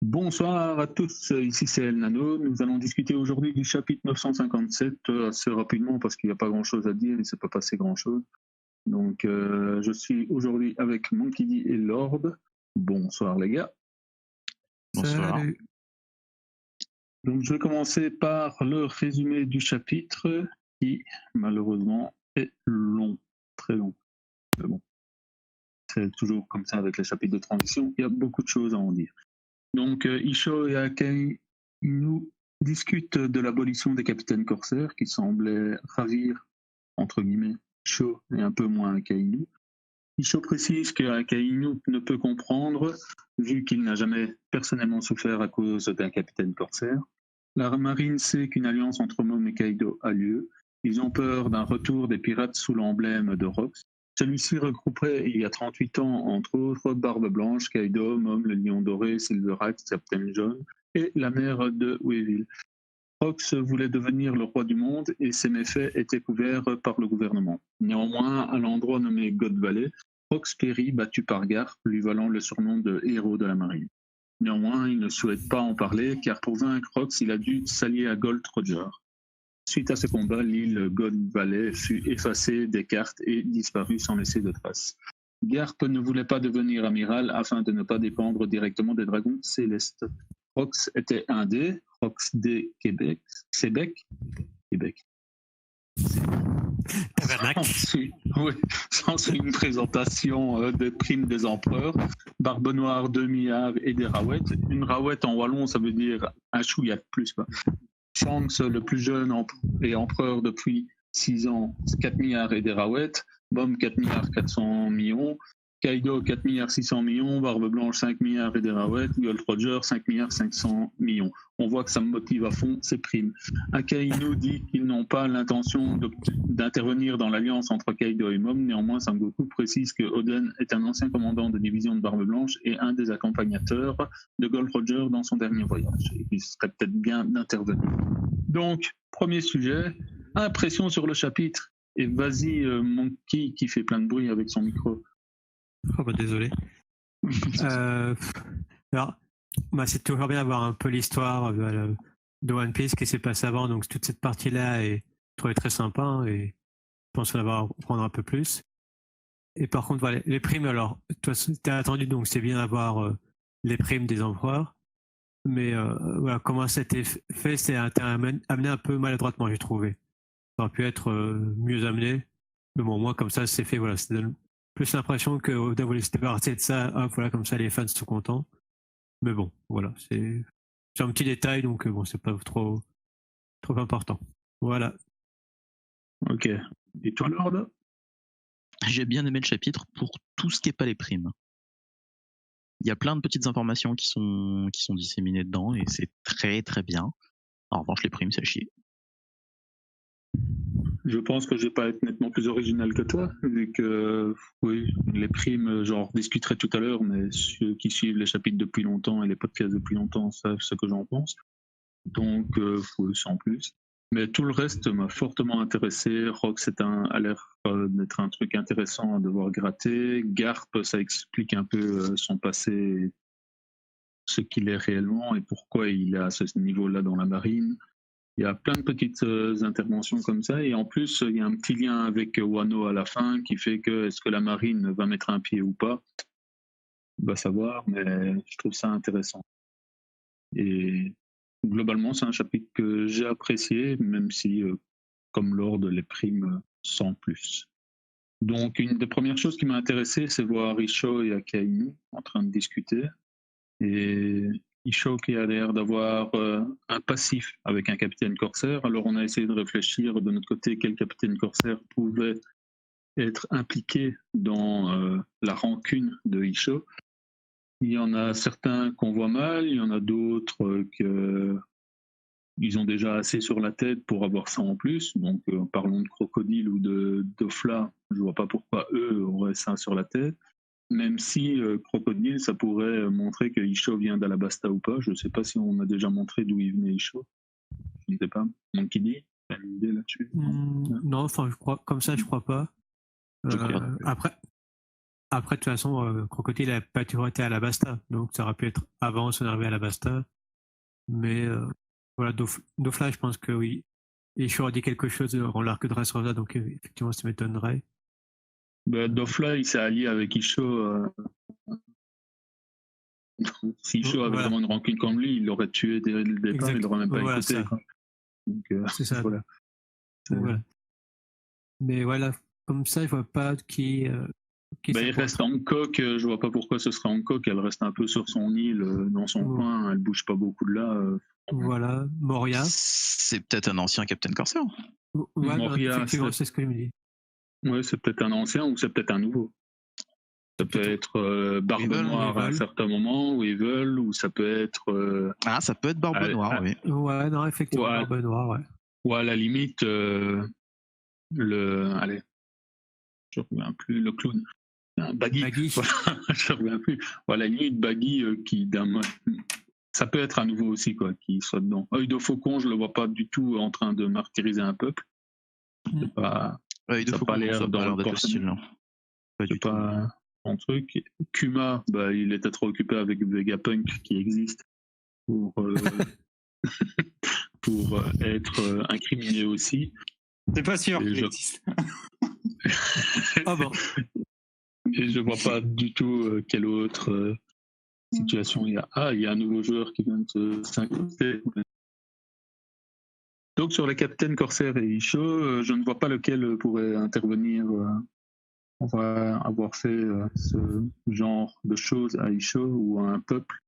Bonsoir à tous, ici c'est El Nano. Nous allons discuter aujourd'hui du chapitre 957 assez rapidement parce qu'il n'y a pas grand-chose à dire, il ne s'est pas passé grand-chose. Donc je suis aujourd'hui avec Monkey D et Lord. Bonsoir les gars. Bonsoir. Salut. Donc je vais commencer par le résumé du chapitre qui malheureusement est long, très long. Mais bon, c'est toujours comme ça avec les chapitres de transition, il y a beaucoup de choses à en dire. Donc, Isho et Akainu discutent de l'abolition des capitaines corsaires qui semblait ravir, entre guillemets, Isho et un peu moins Akainu. Isho précise que Akainu ne peut comprendre, vu qu'il n'a jamais personnellement souffert à cause d'un capitaine corsaire. La marine sait qu'une alliance entre Mom et Kaido a lieu. Ils ont peur d'un retour des pirates sous l'emblème de Rox. Celui-ci regrouperait il y a 38 ans, entre autres, Barbe Blanche, Kaido, Mom, le Lion Doré, Silverax, Captain John et la mère de Weevil. Rox voulait devenir le roi du monde et ses méfaits étaient couverts par le gouvernement. Néanmoins, à l'endroit nommé God Valley, Rox périt battu par Garp, lui valant le surnom de héros de la marine. Néanmoins, il ne souhaite pas en parler car pour vaincre Rox, il a dû s'allier à Gold Roger. Suite à ce combat, l'île God Valley fut effacée des cartes et disparut sans laisser de traces. Garp ne voulait pas devenir amiral afin de ne pas dépendre directement des dragons célestes. Rox était un dé, Rox D Québec, Québec. S'ensuit une présentation des primes des empereurs, Barbe Noire, 2 milliards et des rawets. Une rawet en wallon, ça veut dire un chouïa de plus, quoi. Shanks, le plus jeune et empereur depuis 6 ans, 4 milliards et des rawets. Mom, 4 milliards 400 millions. Kaido, 4 milliards 600 millions. Barbe Blanche, 5 milliards et des rawets. Gold Roger, 5 milliards 500 millions. On voit que ça me motive à fond, ces primes. Akainu dit qu'ils n'ont pas l'intention d'intervenir dans l'alliance entre Kaido et Mom. Néanmoins, Sangoku précise que Oden est un ancien commandant de division de Barbe Blanche et un des accompagnateurs de Gold Roger dans son dernier voyage. Et qu'il serait peut-être bien d'intervenir. Donc, premier sujet, impression sur le chapitre. Et vas-y, Monkey qui fait plein de bruit avec son micro. Oh bah désolé. Alors, c'est toujours bien d'avoir un peu l'histoire de One Piece qui s'est passé avant, donc toute cette partie-là est trouvée très sympa hein, et je pense qu'on va prendre un peu plus. Et par contre, voilà, les primes, alors, toi, t'as attendu, donc c'est bien d'avoir les primes des empereurs, mais voilà, comment ça a été fait, c'est amené un peu maladroitement, j'ai trouvé. Ça aurait pu être mieux amené, mais bon, moi, comme ça, c'est fait, voilà, ça donne plus l'impression que Oda voulait se débarrasser de ça, hop, voilà, comme ça les fans sont contents. Mais bon, voilà, c'est un petit détail, donc bon, c'est pas trop important. Voilà. Ok. Et toi, Lord? J'ai bien aimé le chapitre pour tout ce qui n'est pas les primes. Il y a plein de petites informations qui sont disséminées dedans et c'est très très bien. En revanche, les primes, c'est à chier. Je pense que je vais pas être nettement plus original que toi, vu que oui, les primes, j'en rediscuterai tout à l'heure, mais ceux qui suivent les chapitres depuis longtemps et les podcasts depuis longtemps savent ce que j'en pense. Donc, sans plus. Mais tout le reste m'a fortement intéressé. Rox a l'air d'être un truc intéressant à devoir gratter. Garp, ça explique un peu son passé, ce qu'il est réellement et pourquoi il est à ce niveau-là dans la marine. Il y a plein de petites interventions comme ça et en plus il y a un petit lien avec Wano à la fin qui fait que est-ce que la marine va mettre un pied ou pas, on va savoir, mais je trouve ça intéressant. Et globalement c'est un chapitre que j'ai apprécié même si comme Lord les primes sans plus. Donc une des premières choses qui m'a intéressé c'est voir Isho et Akainu en train de discuter et Isho qui a l'air d'avoir un passif avec un capitaine corsaire. Alors on a essayé de réfléchir de notre côté quel capitaine corsaire pouvait être impliqué dans la rancune de Isho. Il y en a certains qu'on voit mal, il y en a d'autres ils ont déjà assez sur la tête pour avoir ça en plus. Donc parlons de Crocodile ou de Dofla, je vois pas pourquoi eux auraient ça sur la tête. Même si Crocodile, ça pourrait montrer que Isho vient d'Alabasta ou pas. Je ne sais pas si on a déjà montré d'où il venait Isho. Je ne sais pas. Monkey D, t'as une idée là-dessus? Non, enfin, je crois, comme ça, je crois pas. Après, après, de toute façon, Crocodile n'a pas toujours été à la Basta, donc ça aurait pu être avant son arrivée à la Basta. Mais voilà, Dofla, je pense que oui. Et je aurais dit quelque chose dans l'arc de Dressrosa, donc effectivement, ça m'étonnerait. Dofla, il s'est allié avec Isho. Si Isho avait vraiment une rancune comme lui, il l'aurait tué dès le départ, il l'aurait même pas écouté. Donc, c'est ça. Voilà. Voilà. Mais voilà, comme ça, je vois pas qui il reste Hancock, je vois pas pourquoi ce serait Hancock, elle reste un peu sur son île, dans son coin, elle bouge pas beaucoup de là. Voilà, Moria. C'est peut-être un ancien Captain Corsair. Ouais, Moria, effectivement, c'est ce que je me dis. Ouais, c'est peut-être un ancien ou c'est peut-être un nouveau. Ça peut être Barbe Noire à un certain moment, ou Evil, ou ça peut être... ça peut être Barbe Noire, oui. Ouais, non, effectivement, Barbe Noire, ouais. Ou à la limite, allez, je ne reviens plus, le clown. Baggy. Voilà, je ne reviens plus. Ou à la limite, Baggy, ça peut être à nouveau aussi, quoi, qui soit dedans. Œil de Faucon, je ne le vois pas du tout en train de martyriser un peuple. C'est pas... Œil de Faucon, pas l'air dans le style. Pas du tout. Un truc. Kuma, il était trop occupé avec Vegapunk qui existe pour être incriminé aussi. C'est pas sûr qu'il existe. Ah bon. Et je vois pas du tout quelle autre situation il y a. Il y a un nouveau joueur qui vient de s'incruster. Donc sur les Captain Corsair et Isho, je ne vois pas lequel pourrait intervenir. On va avoir fait ce genre de choses à Isho ou à un peuple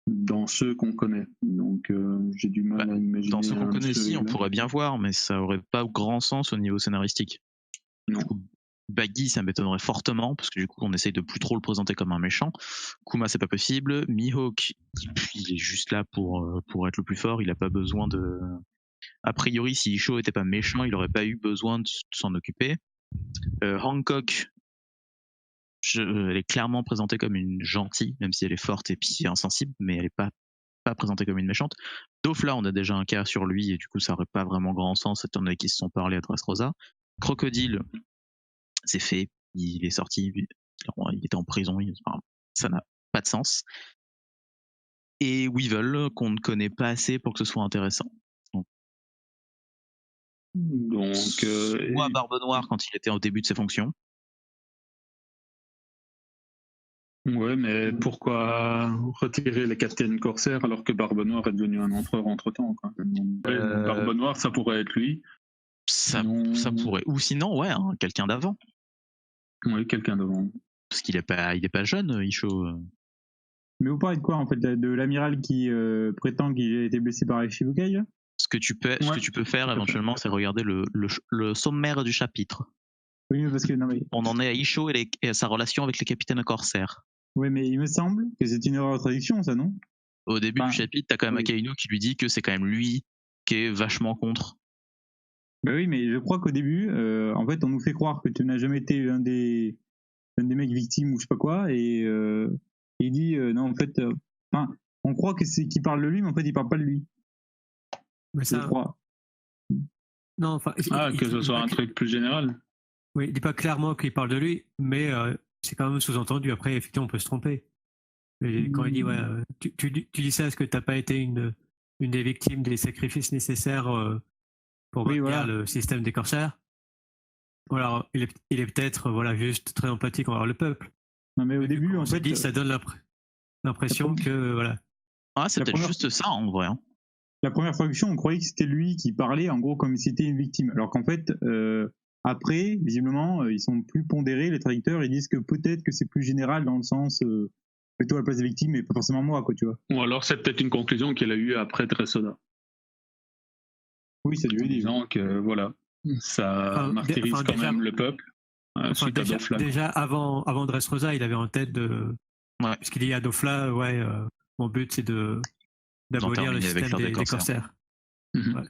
dans ceux qu'on connaît. Donc j'ai du mal à imaginer. Dans ceux qu'on connaît, si, on pourrait bien voir, mais ça aurait pas grand sens au niveau scénaristique. Non. Du coup, Baggy, ça m'étonnerait fortement, parce que du coup, on essaye de plus trop le présenter comme un méchant. Kuma, c'est pas possible. Mihawk, il est juste là pour être le plus fort, il a pas besoin de... A priori, si Isho était pas méchant, il aurait pas eu besoin de s'en occuper. Hancock, elle est clairement présentée comme une gentille, même si elle est forte et puis insensible, mais elle est pas présentée comme une méchante. Dofla, on a déjà un cas sur lui, et du coup, ça aurait pas vraiment grand sens, étant donné qu'ils se sont parlé à Dressrosa. Crocodile, c'est fait, il est sorti, il était en prison, ça n'a pas de sens. Et Weevil, qu'on ne connaît pas assez pour que ce soit intéressant. Donc soit Barbe Noire quand il était au début de ses fonctions. Ouais, mais pourquoi retirer les Captain Corsair alors que Barbe Noire est devenu un empereur entre-temps, quoi. Barbe Noire, ça pourrait être lui. Ça pourrait. Ou sinon, ouais, quelqu'un d'avant. Oui, quelqu'un d'avant. Parce qu'il est pas jeune, Isho. Mais vous parlez de quoi, en fait? De l'amiral qui prétend qu'il a été blessé par Shibukai, là? Ce que tu peux faire éventuellement, c'est regarder le sommaire du chapitre. Oui, parce que on en est à Isho et à sa relation avec les capitaines corsaires. Oui, mais il me semble que c'est une erreur de traduction, ça, non? Au début du chapitre, t'as quand même Akainu qui lui dit que c'est quand même lui qui est vachement contre. Bah oui, mais je crois qu'au début, en fait, on nous fait croire que tu n'as jamais été un des mecs victimes ou je sais pas quoi, et il dit non, en fait, on croit que c'est qu'il parle de lui, mais en fait, il parle pas de lui. Mais ça... Je crois. Non, enfin. Que ce soit un truc plus général. Oui, il dit pas clairement qu'il parle de lui, mais c'est quand même sous-entendu. Après, effectivement, on peut se tromper. Et quand il dit, tu dis ça, est-ce que t'as pas été une des victimes des sacrifices nécessaires pour maintenir le système des corsaires? Voilà, il est peut-être juste très empathique envers le peuple. Non, mais au début, en fait, ça donne l'impression que voilà. C'est peut-être juste ça en vrai. La première traduction, on croyait que c'était lui qui parlait, en gros, comme si c'était une victime. Alors qu'en fait, après, visiblement, ils sont plus pondérés, les traducteurs, ils disent que peut-être que c'est plus général dans le sens plutôt à la place des victimes, mais pas forcément moi, quoi, tu vois. Ou alors c'est peut-être une conclusion qu'elle a eue après Dressrosa. Oui, c'est lui disant que voilà, ça martyrise quand même le peuple. Déjà avant Dressrosa, il avait en tête de. Ouais. Puisqu'il dit à Dofla, mon but c'est d'abolir le système des corsaires. Ouais.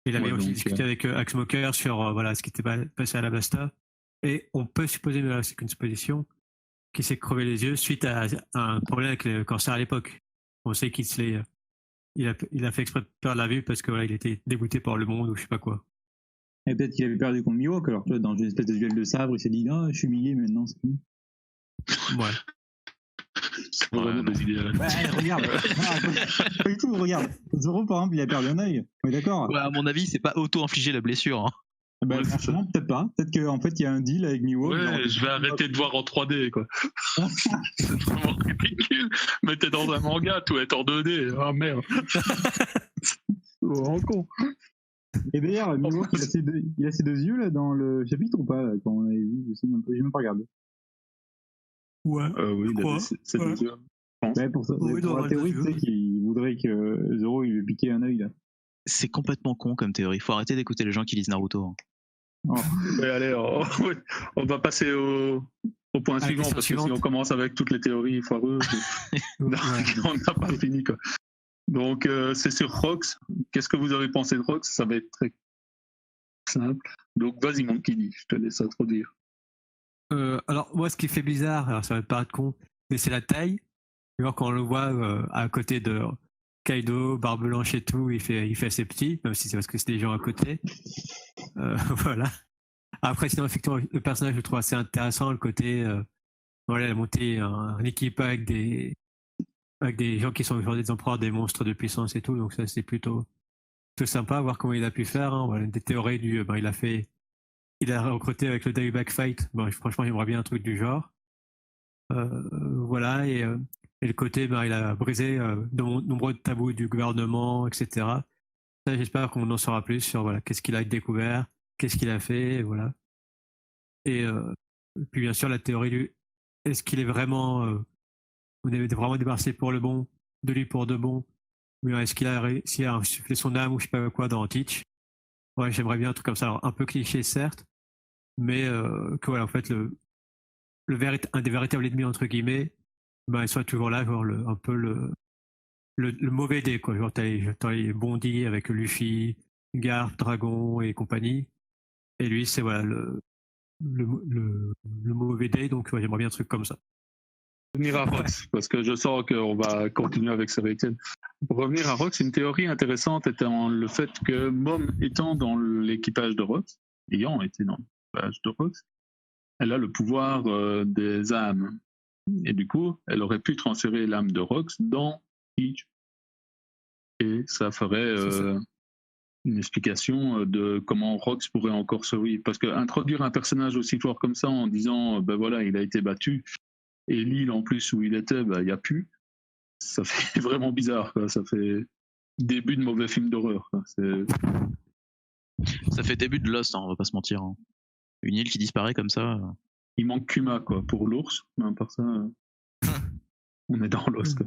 Il avait aussi discuté avec Axsmoker sur ce qui était passé à la Basta. Et on peut supposer, mais là c'est qu'une supposition, qu'il s'est crevé les yeux suite à un problème avec le corsaire à l'époque. On sait qu'il a fait exprès de perdre la vue parce que il était dégoûté par le monde ou je sais pas quoi. Et peut-être qu'il avait perdu contre Mihawk, alors dans une espèce de duel de sabre, il s'est dit je suis humilié maintenant, c'est fini. Ouais. C'est vraiment des idées. Ouais, regarde. Pas du tout, regarde. Zoro, par exemple, il a perdu un œil. On est d'accord. Ouais, à mon avis, c'est pas auto-infligé la blessure. Hein. Bah, franchement, peut-être pas. Peut-être qu'en fait, il y a un deal avec Miwo. Ouais, je vais arrêter de voir en 3D, quoi. C'est vraiment ridicule. Mais t'es dans un manga, tout est en 2D. Ah merde. Oh, con. Et d'ailleurs, Miwo, il a ses deux yeux là dans le chapitre ou pas là, quand on avait vu, j'ai même pas regardé. Ouais. Oui, il a c'est Ouais. des yeux. Ouais, pour ça, Oui, pour dans la le théorie, deux tu sais qu'il voudrait que Zoro il lui piqué un œil là. C'est complètement con comme théorie. Faut arrêter d'écouter les gens qui lisent Naruto. Hein. Ouais, allez, on va passer au point suivant, parce que si on commence avec toutes les théories foireuses, on n'a pas fini, quoi. Donc, c'est sur Rox. Qu'est-ce que vous avez pensé de Rox? Ça va être très simple. Donc, vas-y, mon Kini, je te laisse introduire. Alors, moi, ce qui fait bizarre, alors ça va paraître con, mais c'est la taille. Alors, quand on le voit à côté de Kaido, Barbe Blanche et tout, il fait assez petit, même si c'est parce que c'est des gens à côté. Voilà. Après, sinon, effectivement, le personnage, je le trouve assez intéressant, le côté, voilà, il a monté une équipe avec des gens qui sont genre des empereurs, des monstres de puissance et tout, donc ça, c'est plutôt sympa, voir comment il a pu faire. Hein. Voilà, des théories il a recruté avec le Dieback Fight. Bon, franchement, j'aimerais bien un truc du genre. Voilà, et le côté, il a brisé de nombreux tabous du gouvernement, etc. Ça, j'espère qu'on en saura plus sur voilà, qu'est-ce qu'il a découvert, qu'est-ce qu'il a fait, et voilà. Et puis bien sûr la théorie du est-ce qu'il est vraiment on est vraiment débarrassé pour le bon, de lui pour de bon, ou est-ce qu'il a réussi à insuffler son âme ou je sais pas quoi dans Teach. Ouais, j'aimerais bien un truc comme ça, alors un peu cliché certes, mais que voilà, en fait un des véritables ennemis entre guillemets, il soit toujours là, genre un peu le mauvais dé, quoi. Genre t'as les bondis avec Luffy, Garp, Dragon et compagnie, et lui c'est voilà le mauvais dé, donc ouais, j'aimerais bien un truc comme ça. Revenir à Rox, parce que je sens qu'on va continuer avec Sir Etienne. Pour revenir à Rox, une théorie intéressante étant le fait que Mom étant dans l'équipage de Rox, ayant été dans l'équipage de Rox, elle a le pouvoir des âmes. Et du coup, elle aurait pu transférer l'âme de Rox dans Teach. Et ça ferait une explication de comment Rox pourrait encore survivre. Parce qu'introduire un personnage aussi fort comme ça en disant, ben voilà, il a été battu, et l'île en plus où il était, il n'y a plus, ça fait vraiment bizarre, quoi. Ça fait début de mauvais film d'horreur, quoi. Ça fait début de Lost, hein, on va pas se mentir. Hein. Une île qui disparaît comme ça. Il manque Kuma, quoi, pour l'ours, mais à part ça, on est dans Lost, quoi.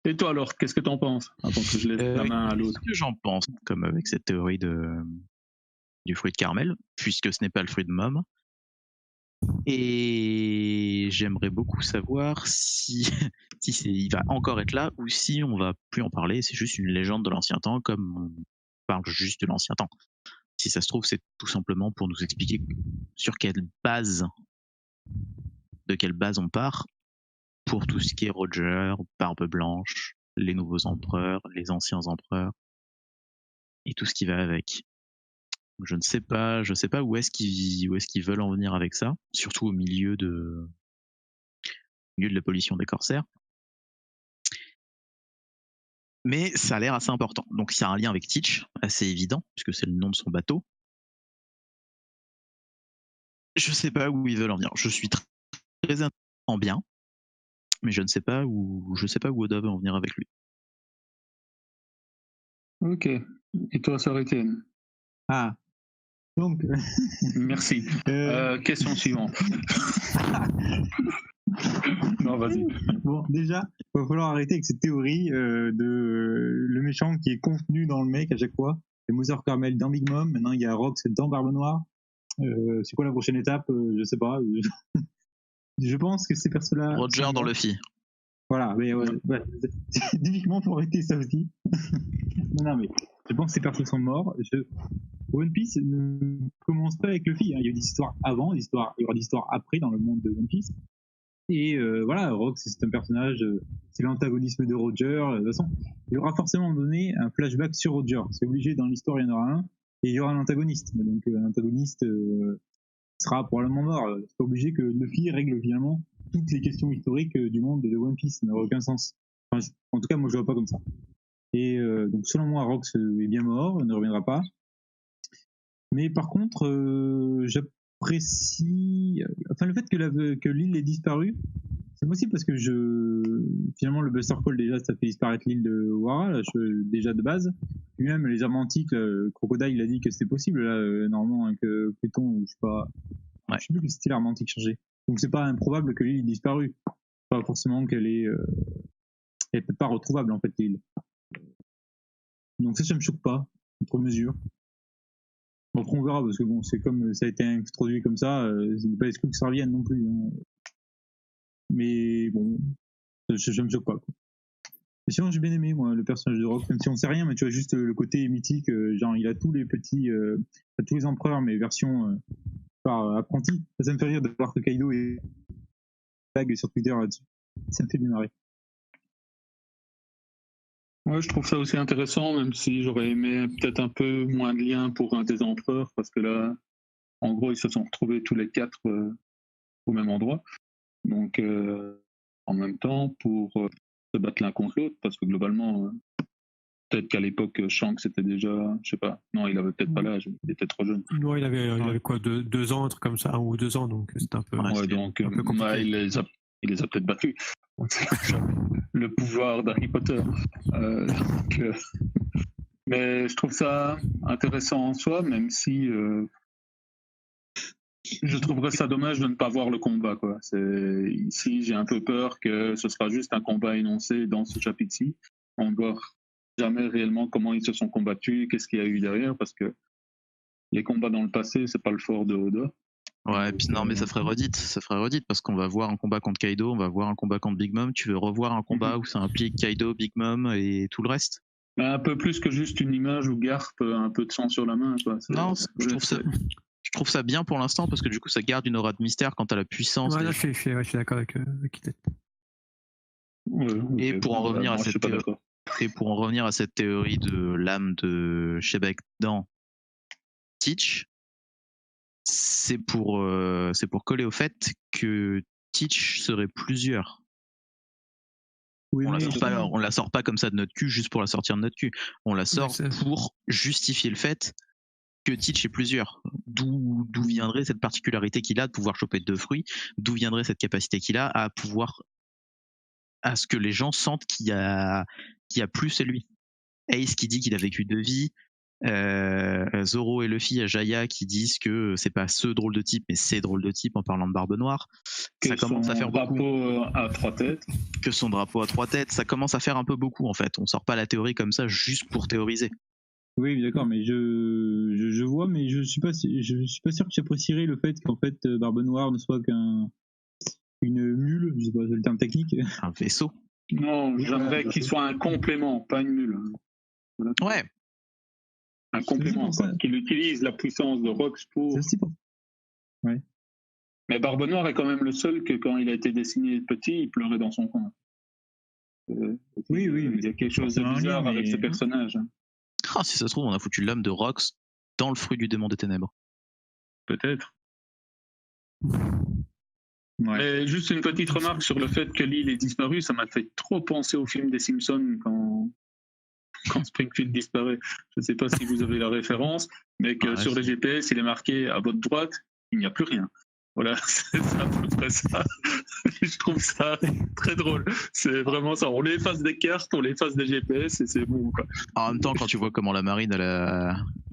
Et toi alors, qu'est-ce que t'en penses, avant que je laisse la main à l'autre? Qu'est-ce que j'en pense, comme avec cette théorie du fruit de caramel, puisque ce n'est pas le fruit de Mom. Et j'aimerais beaucoup savoir si il va encore être là ou si on va plus en parler, c'est juste une légende de l'ancien temps, comme on parle juste de l'ancien temps. Si ça se trouve, c'est tout simplement pour nous expliquer de quelle base on part pour tout ce qui est Roger, Barbe Blanche, les nouveaux empereurs, les anciens empereurs et tout ce qui va avec. Je ne sais pas où est-ce qu'ils veulent en venir avec ça, surtout au milieu de la pollution des corsaires. Mais ça a l'air assez important. Donc il y a un lien avec Teach, assez évident, puisque c'est le nom de son bateau. Je sais pas où ils veulent en venir. Je suis très en bien, mais je ne sais pas où Oda veut en venir avec lui. Ok. Et toi, Sir Etienne? Ah. Donc. Merci. Question suivante. Non, vas-y. Bon, déjà, il va falloir arrêter avec cette théorie de le méchant qui est contenu dans le mec à chaque fois. C'est Mother Carmel dans Big Mom, maintenant il y a Rox dans Barbe Noire. C'est quoi la prochaine étape? Je sais pas. Je pense que ces personnes-là. Roger dans Luffy. Voilà, mais ouais. Typiquement, faut arrêter ça aussi. non, mais je pense que ces personnes sont morts. One Piece ne commence pas avec Luffy. Hein. Il y a eu des histoires avant, il y aura des histoires après dans le monde de One Piece. Et voilà, Rox, c'est un personnage, c'est l'antagonisme de Roger. De toute façon, il y aura forcément donné un flashback sur Roger. C'est obligé, dans l'histoire, il y en aura un. Et il y aura un antagoniste. Donc l'antagoniste sera probablement mort. C'est pas obligé que Luffy règle finalement toutes les questions historiques du monde de One Piece. Ça n'a aucun sens. Enfin, en tout cas, moi, je le vois pas comme ça. Et donc, selon moi, Rox est bien mort, ne reviendra pas. Mais par contre, j'apprécie... Enfin, le fait que l'île ait disparu, c'est possible parce que finalement, le Buster Call, déjà, ça fait disparaître l'île de Wara, là, déjà de base. Lui-même, les armes antiques, Crocodile, il a dit que c'était possible, là, normalement, avec Pluton, je sais pas... Ouais. Je sais plus que c'était l'arme antique changée. Donc, c'est pas improbable que l'île ait disparu. Pas forcément qu'elle est... Elle est peut-être pas retrouvable, en fait, l'île. Donc ça me choque pas, outre mesure. Bon, après on verra, parce que bon, c'est comme ça a été introduit comme ça, c'est pas exclu que ça revienne non plus. Hein. Mais bon, ça me choque pas. Quoi. Mais sinon j'ai bien aimé moi le personnage de Rox, même si on sait rien, mais tu vois juste le côté mythique, genre il a tous les petits, tous les empereurs, mais version par apprenti. Ça me fait rire de voir que Kaido est tag sur Twitter là-dessus. Ça me fait bien marrer. Ouais, je trouve ça aussi intéressant, même si j'aurais aimé peut-être un peu moins de liens pour un des empereurs, parce que là, en gros, ils se sont retrouvés tous les 4 au même endroit. Donc, en même temps, pour se battre l'un contre l'autre, parce que globalement, peut-être qu'à l'époque, Shanks était déjà, je sais pas, non, il avait peut-être pas l'âge, il était trop jeune. Non, il avait quoi, 2 ans, un truc comme ça, 1 ou 2 ans, donc c'était un peu. Ouais, donc, un peu compliqué. il les a peut-être battus. Le pouvoir d'Harry Potter. Mais je trouve ça intéressant en soi, même si je trouverais ça dommage de ne pas voir le combat. Quoi. Ici, j'ai un peu peur que ce sera juste un combat énoncé dans ce chapitre-ci. On ne voit jamais réellement comment ils se sont combattus, qu'est-ce qu'il y a eu derrière, parce que les combats dans le passé, c'est pas le fort de Oda. Ouais, et puis non, mais ça ferait redite parce qu'on va voir un combat contre Kaido, on va voir un combat contre Big Mom. Tu veux revoir un combat où ça implique Kaido, Big Mom et tout le reste? Un peu plus que juste une image où Garp a un peu de sang sur la main. Quoi. Non, je trouve ça bien pour l'instant parce que du coup ça garde une aura de mystère quant à la puissance. Ouais, là, je suis d'accord avec Kite. Et pour en revenir à cette théorie de l'âme de Shebek dans Teach, c'est pour coller au fait que Teach serait plusieurs. Oui, on la sort pas comme ça de notre cul juste pour la sortir de notre cul. On la sort pour justifier le fait que Teach est plusieurs. D'où viendrait cette particularité qu'il a de pouvoir choper 2 fruits, d'où viendrait cette capacité qu'il a à ce que les gens sentent qu'il y a plus c'est lui. Ace qui dit qu'il a vécu 2 vies, Zoro et Luffy à Jaya qui disent que c'est pas ce drôle de type mais c'est drôle de type en parlant de Barbe Noire. Que ça commence à faire beaucoup. Drapeau à 3 têtes. Que son drapeau à 3 têtes, ça commence à faire un peu beaucoup en fait. On sort pas la théorie comme ça juste pour théoriser. Oui, d'accord, mais je vois, mais je suis pas sûr que j'apprécierais le fait qu'en fait Barbe Noire ne soit qu'une mule, je sais pas le terme technique. Un vaisseau. Non, j'aimerais qu'il soit un complément, pas une mule. Voilà. Ouais. Un complément, qu'il utilise la puissance de Rox pour. C'est aussi pour. Ouais. Mais Barbe Noire est quand même le seul que quand il a été dessiné petit, il pleurait dans son coin. Oui. Il y a quelque chose de bizarre avec ce personnage. Ah, si ça se trouve, on a foutu l'âme de Rox dans le fruit du démon des ténèbres. Peut-être. Ouais. Mais juste une petite remarque sur le fait que l'île est disparue, ça m'a fait trop penser au film des Simpsons quand Springfield disparaît. Je ne sais pas si vous avez la référence, mais que sur les GPS, il est marqué à votre droite, il n'y a plus rien. Voilà, c'est à peu près ça. Je trouve ça très drôle. C'est vraiment ça. On les efface des cartes, on les efface des GPS et c'est bon. Quoi. En même temps, quand tu vois comment la marine,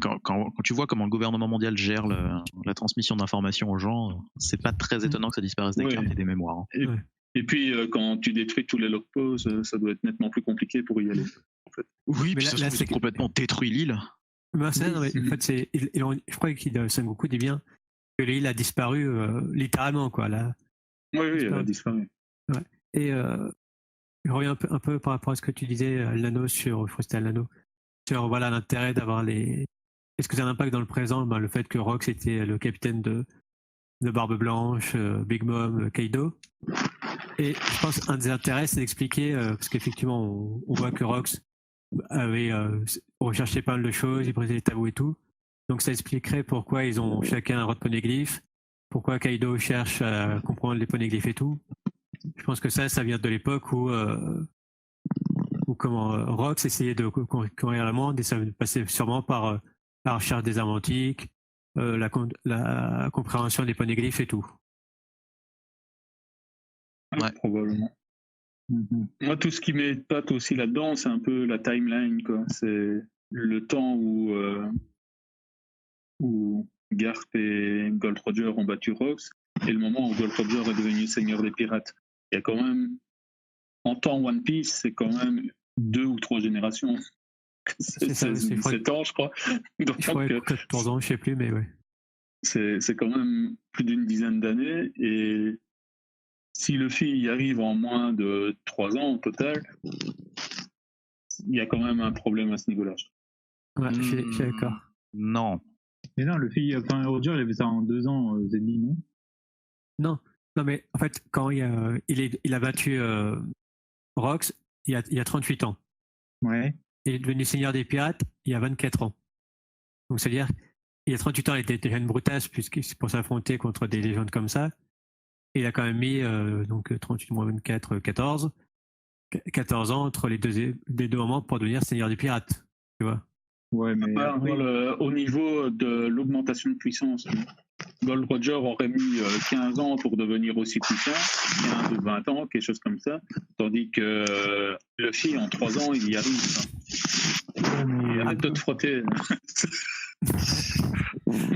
quand tu vois comment le gouvernement mondial gère la transmission d'informations aux gens, c'est pas très étonnant que ça disparaisse des cartes et des mémoires. Hein. Et puis, quand tu détruis tous les log posts, ça doit être nettement plus compliqué pour y aller. En fait. Oui, mais puis là, c'est complètement détruit l'île. Ben, en fait, je crois qu'il Sengoku dit bien que l'île a disparu littéralement, quoi. Oui, elle a disparu. Ouais. Et je reviens un peu par rapport à ce que tu disais, Lano, sur voilà, l'intérêt d'avoir les. Est-ce que ça a un impact dans le présent, le fait que Rox était le capitaine de Barbe Blanche, Big Mom, Kaido. Et je pense qu'un des intérêts, c'est d'expliquer, parce qu'effectivement, on voit que Rox avait recherché pas mal de choses, il brisait les tabous et tout. Donc ça expliquerait pourquoi ils ont chacun un roi de poneglyphe, pourquoi Kaido cherche à comprendre les poneglyphes et tout. Je pense que ça vient de l'époque où Rox essayait de conquérir le monde et ça passait sûrement par la recherche des armes antiques, la compréhension des poneglyphes et tout. Ouais. Probablement. Moi, tout ce qui m'épate aussi là-dedans, c'est un peu la timeline, quoi. C'est le temps où Garp et Gold Roger ont battu Rox et le moment où Gold Roger est devenu seigneur des pirates. Il y a quand même, en temps One Piece, c'est quand même 2 ou 3 générations. C'est 7 ans, je crois. Donc, je crois 14 ans, je sais plus, mais ouais. C'est quand même plus d'une dizaine d'années et si Luffy y arrive en moins de 3 ans au total, il y a quand même un problème à ce niveau-là. Ouais, je suis d'accord. Non. Mais non, Roger, il avait ça en 2 ans, Zeddy, non? Non, mais en fait, quand il a battu Rox, il y a 38 ans. Ouais. Il est devenu seigneur des pirates il y a 24 ans. Donc, c'est-à-dire, il y a 38 ans, il était déjà une brutasse puisque c'est pour s'affronter contre des légendes comme ça. Et il a quand même mis donc 38 moins 24, 14 ans entre les deux moments pour devenir seigneur des pirates. Tu vois? Ouais, mais au niveau de l'augmentation de puissance, Gold Roger aurait mis 15 ans pour devenir aussi puissant, 15 ou 20 ans, quelque chose comme ça, tandis que Luffy, en 3 ans, il y arrive. Arrête de te frotter.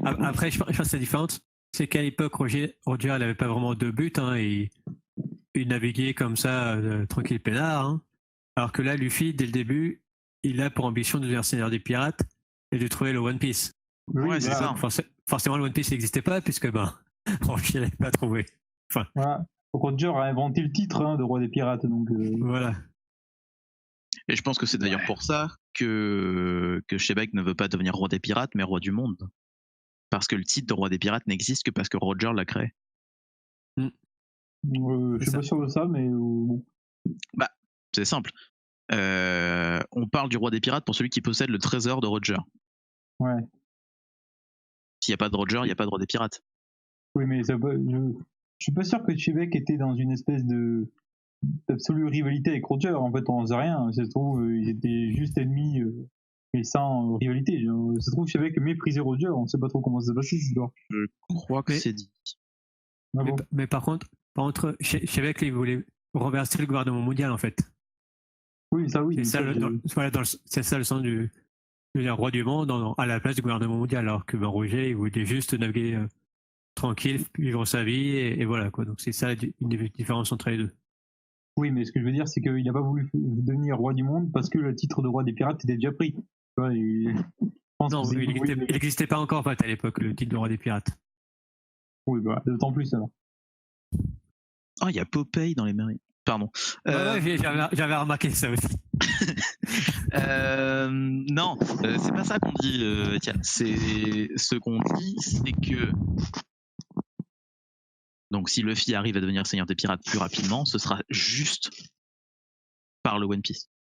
Après, je pense que c'est différent. C'est qu'à l'époque, Roger n'avait pas vraiment de but, hein, et il naviguait comme ça, tranquille peinard. Hein. Alors que là, Luffy, dès le début, il a pour ambition de devenir seigneur des pirates et de trouver le One Piece. Ouais, c'est ça. Forcément, le One Piece n'existait pas puisque Roger l'avait pas trouvé. Enfin. Voilà. Roger a inventé le titre de roi des pirates, donc. Voilà. Et je pense que c'est d'ailleurs pour ça que Shebeck ne veut pas devenir roi des pirates, mais roi du monde. Parce que le titre de roi des pirates n'existe que parce que Roger l'a créé. Je suis pas sûr de ça, mais bon. Bah, c'est simple. On parle du roi des pirates pour celui qui possède le trésor de Roger. Ouais. S'il n'y a pas de Roger, il n'y a pas de roi des pirates. Oui, mais je suis pas sûr que Shebeck était dans une espèce d'absolue rivalité avec Roger. En fait, on n'en sait rien. Ça se trouve, ils étaient juste ennemis, mais sans rivalité. Ça se trouve, Shebeck méprisait Roger. On ne sait pas trop comment ça s'est passé, cette histoire. Je crois que c'est dit. Ah bon. Mais par contre, Shebeck, il voulait renverser le gouvernement mondial, en fait. Oui, ça oui. C'est ça le sens du roi du monde à la place du gouvernement mondial, alors que Roger, il voulait juste naviguer tranquille, vivre sa vie, et voilà, quoi. Donc c'est ça une différence entre les deux. Oui, mais ce que je veux dire, c'est qu'il n'a pas voulu devenir roi du monde parce que le titre de roi des pirates était déjà pris. Non, il n'existait pas encore, en fait, à l'époque, le titre de roi des pirates. Oui, bah, d'autant plus alors. Oh, il y a Popeye dans les marines. Pardon. J'avais remarqué ça aussi. Non, c'est pas ça qu'on dit, Étienne. C'est ce qu'on dit, c'est que donc si Luffy arrive à devenir seigneur des pirates plus rapidement, ce sera juste par le One Piece.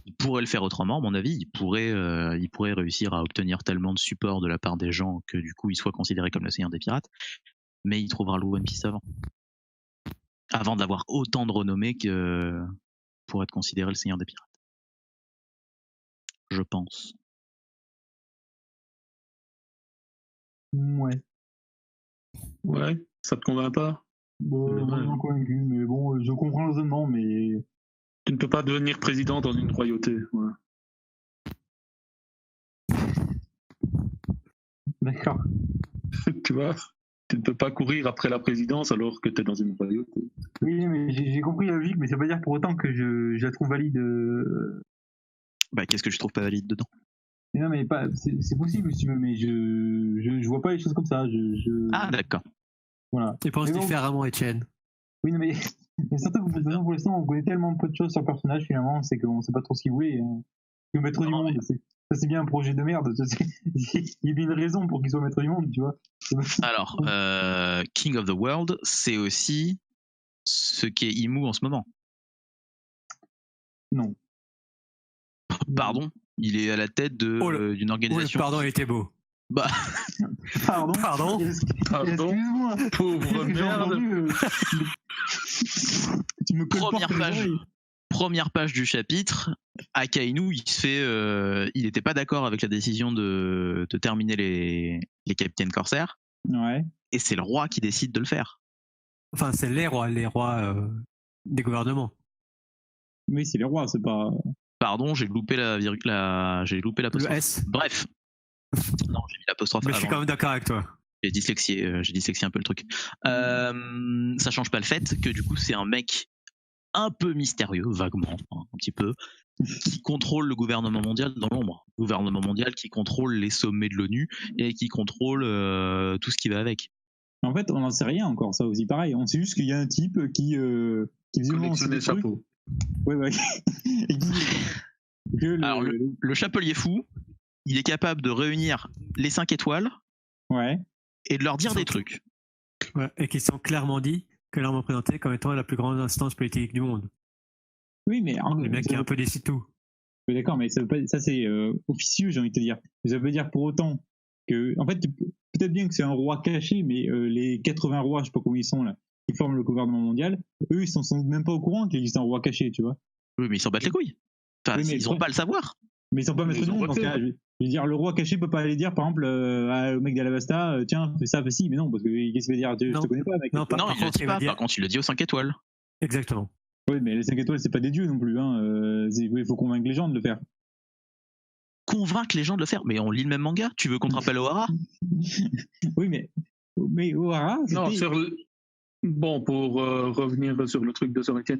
Il pourrait le faire autrement, à mon avis. Il pourrait réussir à obtenir tellement de support de la part des gens que du coup il soit considéré comme le seigneur des pirates. Mais il trouvera le One Piece avant d'avoir autant de renommée que pour être considéré le seigneur des pirates. Je pense. Ouais. Ouais, ça te convainc pas? Vraiment convaincu, mais bon, je comprends le raisonnement, mais. Tu ne peux pas devenir président dans une royauté. Ouais. D'accord. Tu vois, tu ne peux pas courir après la présidence alors que tu es dans une royauté. Oui, mais j'ai compris la logique, mais ça veut pas dire pour autant que je la trouve valide. Bah, qu'est-ce que je trouve pas valide dedans? Non, mais pas, c'est possible si tu veux, mais je vois pas les choses comme ça. Ah, d'accord. Voilà. Tu penses différemment, Étienne. Oui, mais surtout que pour l'instant, on connaît tellement peu de choses sur le personnage, finalement, c'est qu'on sait pas trop ce qu'il voulait. Hein. Le maître du monde, c'est bien un projet de merde. Il y a bien une raison pour qu'il soit maître du monde, tu vois. Alors, King of the World, c'est aussi ce qu'est Imu en ce moment. Non. Pardon, il est à la tête d'une organisation. Pardon, il était beau. Bah, Pardon. Pardon. Pardon, Excuse-moi. pauvre J'ai merde. entendu, tu me colportes Première les page. oreilles. Première page du chapitre, Akainu, il était pas d'accord avec la décision de terminer les capitaines corsaires, Ouais. et c'est le roi qui décide de le faire. Enfin, c'est les rois des gouvernements. Oui, c'est les rois, c'est pas. Pardon, j'ai loupé j'ai loupé Le l'apostrophe. S. Bref. Non, j'ai mis l'apostrophe Mais je suis avant. quand même d'accord avec toi. J'ai dyslexié un peu le truc. Ça change pas le fait que du coup c'est un mec un peu mystérieux, vaguement, un petit peu, qui contrôle le gouvernement mondial dans l'ombre. Gouvernement mondial qui contrôle les sommets de l'ONU et qui contrôle tout ce qui va avec. En fait, on n'en sait rien encore, ça aussi pareil. On sait juste qu'il y a un type qui visiblement sait Collectionner des trucs. chapeaux. Ouais, ouais. Et que Alors le chapelier fou, il est capable de réunir les 5 étoiles Ouais. et de leur dire Ils sont des trucs. Ouais, et qui sont clairement dit que l'on m'a présenté comme étant la plus grande instance politique du monde. Oui, mais Le mec qui est un peu déçu de tout. Oui, d'accord, mais ça, veut pas, ça c'est officieux, j'ai envie de te dire. Ça veut dire pour autant que, en fait, peut-être bien que c'est un roi caché, mais les 80 rois, je sais pas combien ils sont là, qui forment le gouvernement mondial, eux, ils sont sans doute même pas au courant qu'il existe un roi caché, tu vois. Oui, mais ils s'en battent les couilles. Enfin, Oui, mais ils ont pas à le savoir. Mais ils sont pas maîtres Ils du ont monde dans ce voté. cas-là. Je veux dire, le roi caché peut pas aller dire, par exemple, au mec d'Alabasta, tiens, fais ça, fais ci, mais non, parce que qu'est-ce qu'il va dire, je Non. te connais pas, mec. Non, Non, par il le contre, dit il va pas. dire- Par contre, il le dit aux 5 étoiles. Exactement. Oui, mais les 5 étoiles, c'est pas des dieux non plus, hein. Il faut convaincre les gens de le faire. Convaincre les gens de le faire. Mais on lit le même manga. Tu veux qu'on te rappelle Ohara? Oui, mais Ohara, Non, c'était. bon, pour revenir sur le truc de Sorrentien,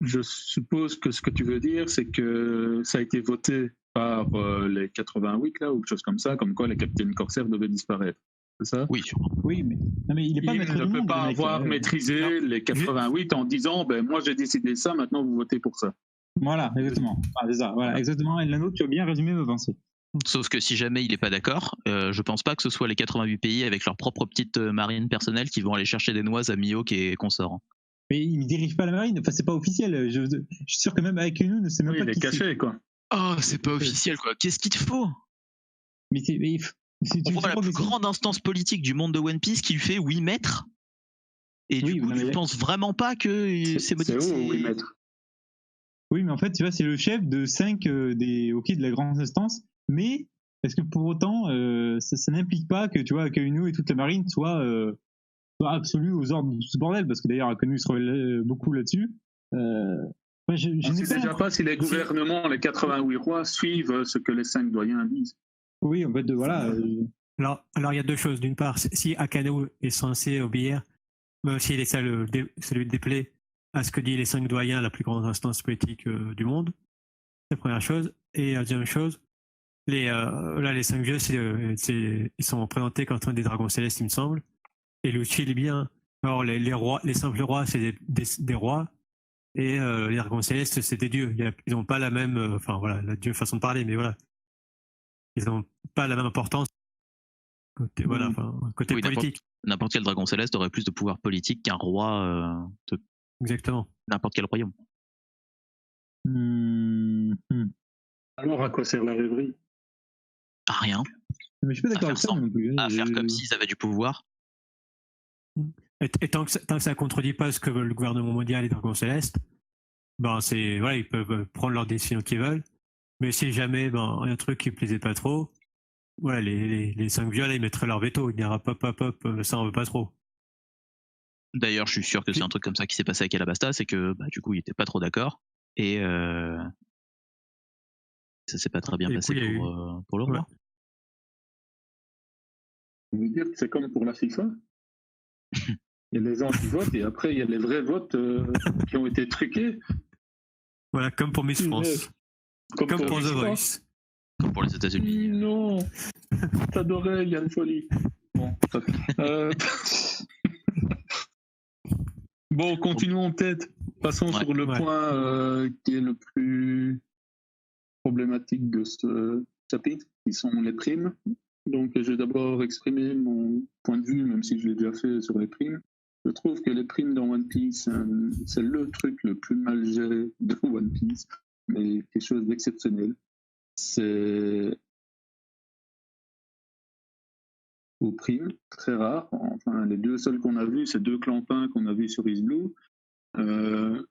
je suppose que ce que tu veux dire, c'est que ça a été voté par les 88 là ou quelque chose comme ça, comme quoi les capitaines corsaires devaient disparaître. C'est ça? Oui, sûrement. Oui, mais, non, mais il est pas Il maître ne du peut monde, pas le mec. avoir maîtrisé les 88 en disant ben moi j'ai décidé ça, maintenant vous votez pour ça. Voilà, exactement. Ah, c'est ça, voilà, exactement. Et Lano, tu as bien résumé mes pensées. Sauf que si jamais il est pas d'accord, je pense pas que ce soit les 88 pays avec leur propre petite marine personnelle qui vont aller chercher des noix à Mihawk et consorts. Mais il ne dirige pas la marine, enfin, c'est pas officiel. Je suis sûr que même Akainu ne sait même Oui, pas il est qui c'est. caché quoi. Oh, c'est pas officiel quoi. Qu'est-ce qu'il te faut? Mais c'est. On voit la plus grande instance politique du monde de One Piece qui lui fait 8 mètres. Et Oui, du coup, non, tu mais- penses vraiment pas que c'est C'est modifié? où, oui, maître? Oui, mais en fait, tu vois, c'est le chef de 5 de la grande instance, mais est-ce que pour autant, ça n'implique pas que, tu vois, Akainu et toute la marine soient absolus aux ordres de tout ce bordel, parce que d'ailleurs, Akainu se révèle beaucoup là-dessus. Je On n'ai ne sait pas déjà pas si les gouvernements, les 88 rois, suivent ce que les 5 doyens disent. Oui, en fait, voilà. Alors, il y a deux choses. D'une part, si Akainu est censé obéir, même s'il est ça lui déplaît à ce que disent les 5 doyens, la plus grande instance politique du monde, c'est la première chose. Et la deuxième chose, les 5 dieux, ils sont présentés comme étant des dragons célestes, il me semble. Et Lucci, il est bien. Alors, les rois, les simples rois, c'est des rois. Et les dragons célestes, c'est des dieux. Ils n'ont pas la même, enfin voilà, la dieu façon de parler, mais voilà. Ils n'ont pas la même importance côté, voilà, enfin, côté Oui, politique. N'importe quel dragon céleste aurait plus de pouvoir politique qu'un roi de Exactement. n'importe quel royaume. Alors à quoi sert la rêverie? Ah, rien. Mais je suis pas d'accord avec ça non plus. À faire comme s'ils avaient du pouvoir. Et tant que ça ne contredit pas ce que veut le gouvernement mondial et les dragons célestes, ben voilà, ils peuvent prendre leurs décisions qu'ils veulent. Mais si jamais il y a un truc qui ne plaisait pas trop, voilà, les 5 dieux, là, ils mettraient leur veto. Ils diraient hop, ça on veut pas trop. D'ailleurs, je suis sûr que c'est un truc comme ça qui s'est passé avec Alabasta, c'est que du coup, il était pas trop d'accord et ça s'est pas très bien passé pour le roi. Ouais. On veut dire que c'est comme pour la FIFA. Il y a les gens qui votent et après il y a les vrais votes qui ont été truqués. Voilà, comme pour Miss France. Comme pour The Voice. Comme pour les États-Unis. Non, t'adorais Yann Folie. Bon, bon, continuons peut-être. Passons sur le point qui est le plus problématique de ce chapitre, qui sont les primes. Donc, je vais d'abord exprimer mon point de vue, même si je l'ai déjà fait sur les primes. Je trouve que les primes dans One Piece, c'est le truc le plus mal géré de One Piece, mais quelque chose d'exceptionnel. C'est aux primes, très rares. Enfin, les 2 seuls qu'on a vus, c'est 2 clampins qu'on a vus sur EastBlue. Il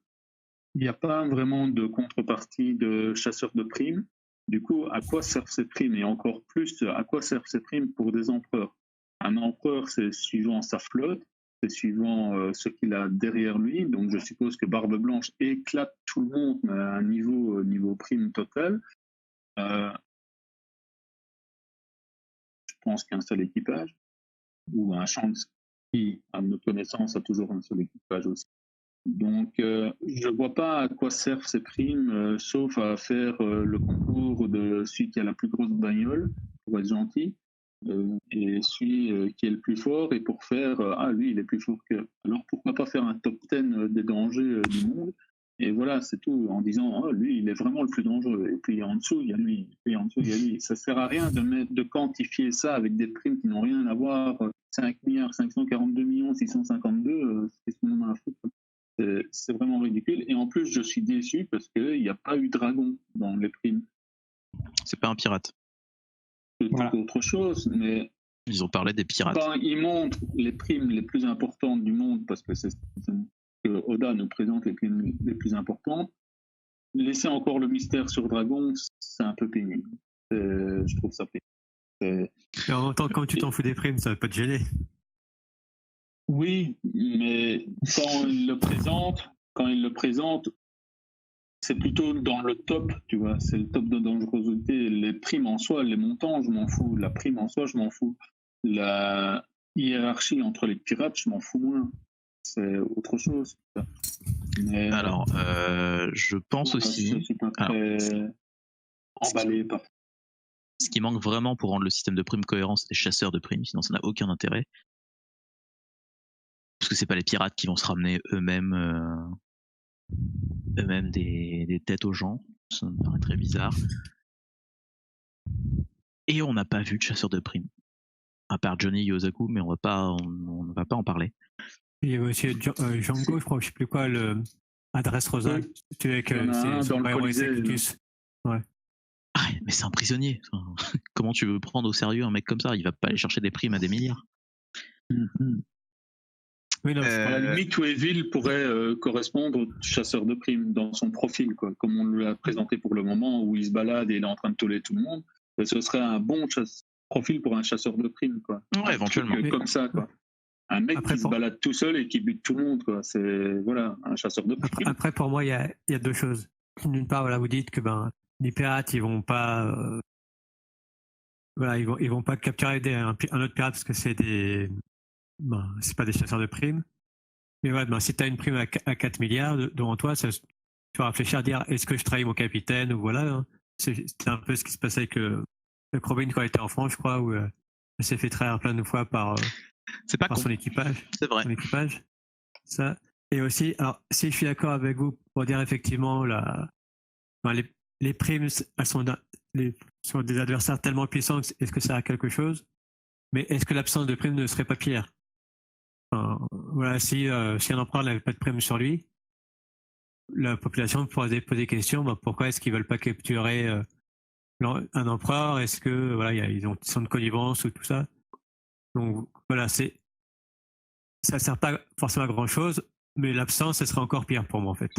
n'y a pas vraiment de contrepartie de chasseurs de primes. Du coup, à quoi servent ces primes? Et encore plus, à quoi servent ces primes pour des empereurs? Un empereur, c'est suivant sa flotte, c'est suivant ce qu'il a derrière lui. Donc, je suppose que Barbe Blanche éclate tout le monde mais à un niveau prime total. Je pense qu'un seul équipage, ou un Shanks qui, à notre connaissance, a toujours un seul équipage aussi. Donc, je ne vois pas à quoi servent ces primes, sauf à faire le concours de celui qui a la plus grosse bagnole, pour être gentil, et celui qui est le plus fort, et pour faire lui, il est plus fort que. Alors, pourquoi pas faire un top 10 des dangers du monde? Et voilà, c'est tout, en disant, lui, il est vraiment le plus dangereux. Et puis en dessous, il y a lui. Et puis en dessous, il y a lui. Ça ne sert à rien de quantifier ça avec des primes qui n'ont rien à voir. 5 milliards 542 millions 652, c'est ce qu'on en a à foutre. C'est vraiment ridicule. Et en plus, je suis déçu parce qu'il n'y a pas eu dragon dans les primes. C'est pas un pirate. C'est autre chose, mais. Ils ont parlé des pirates. Ils montrent les primes les plus importantes du monde parce que c'est que Oda nous présente les primes les plus importantes. Laisser encore le mystère sur dragon, c'est un peu pénible. Je trouve ça pénible. Et en même temps, quand tu t'en fous des primes, ça va pas te gêner. Oui, mais quand il le présente, c'est plutôt dans le top, tu vois, c'est le top de dangerosité. Les primes en soi, les montants, je m'en fous. La prime en soi, je m'en fous. La hiérarchie entre les pirates, je m'en fous moins. C'est autre chose. Mais, alors, je pense aussi. Je suis pas très emballé par. Ce qui manque vraiment pour rendre le système de primes cohérent, c'est des chasseurs de primes, sinon ça n'a aucun intérêt. Parce que c'est pas les pirates qui vont se ramener eux-mêmes des têtes aux gens. Ça me paraît très bizarre. Et on n'a pas vu de chasseur de primes. À part Johnny Yosaku, mais on va pas en parler. Il y avait aussi Django, je crois, je sais plus quoi, le Adresse Rosa, tu avec dans le Colisée. Ouais. Ah, mais c'est un prisonnier. Enfin, comment tu veux prendre au sérieux un mec comme ça? Il va pas aller chercher des primes à des milliards. Oui, non, à la limite, Wayville pourrait correspondre au chasseur de primes dans son profil, quoi, comme on l'a présenté pour le moment, où il se balade et il est en train de toller tout le monde. Ce serait un bon profil pour un chasseur de primes, quoi. Ouais, éventuellement. Comme ça, quoi. Un mec qui se balade tout seul et qui bute tout le monde, quoi. C'est voilà, un chasseur de primes. Après, pour moi, il y a deux choses. D'une part, voilà, vous dites que les pirates, ils vont pas, ils vont pas capturer un autre pirate parce que c'est c'est pas des chasseurs de primes. Mais ouais, si tu as une prime à 4 milliards devant toi, tu vas réfléchir à dire est-ce que je trahis mon capitaine ou voilà. Hein. C'est un peu ce qui se passait avec le Robin quand il était en France, je crois, où elle s'est fait trahir plein de fois par son équipage. C'est vrai. Son équipage. Ça. Et aussi, alors, si je suis d'accord avec vous pour dire effectivement les primes, elles sont des adversaires tellement puissants, est-ce que ça sert à quelque chose? Mais est-ce que l'absence de primes ne serait pas pire? Voilà, si un empereur n'avait pas de prime sur lui, la population pourrait poser des questions. Pourquoi est-ce qu'ils veulent pas capturer un empereur? Est-ce que ils sont de connivence ou tout ça? Donc voilà, ça sert pas forcément à grand chose, mais l'absence, ce serait encore pire pour moi en fait.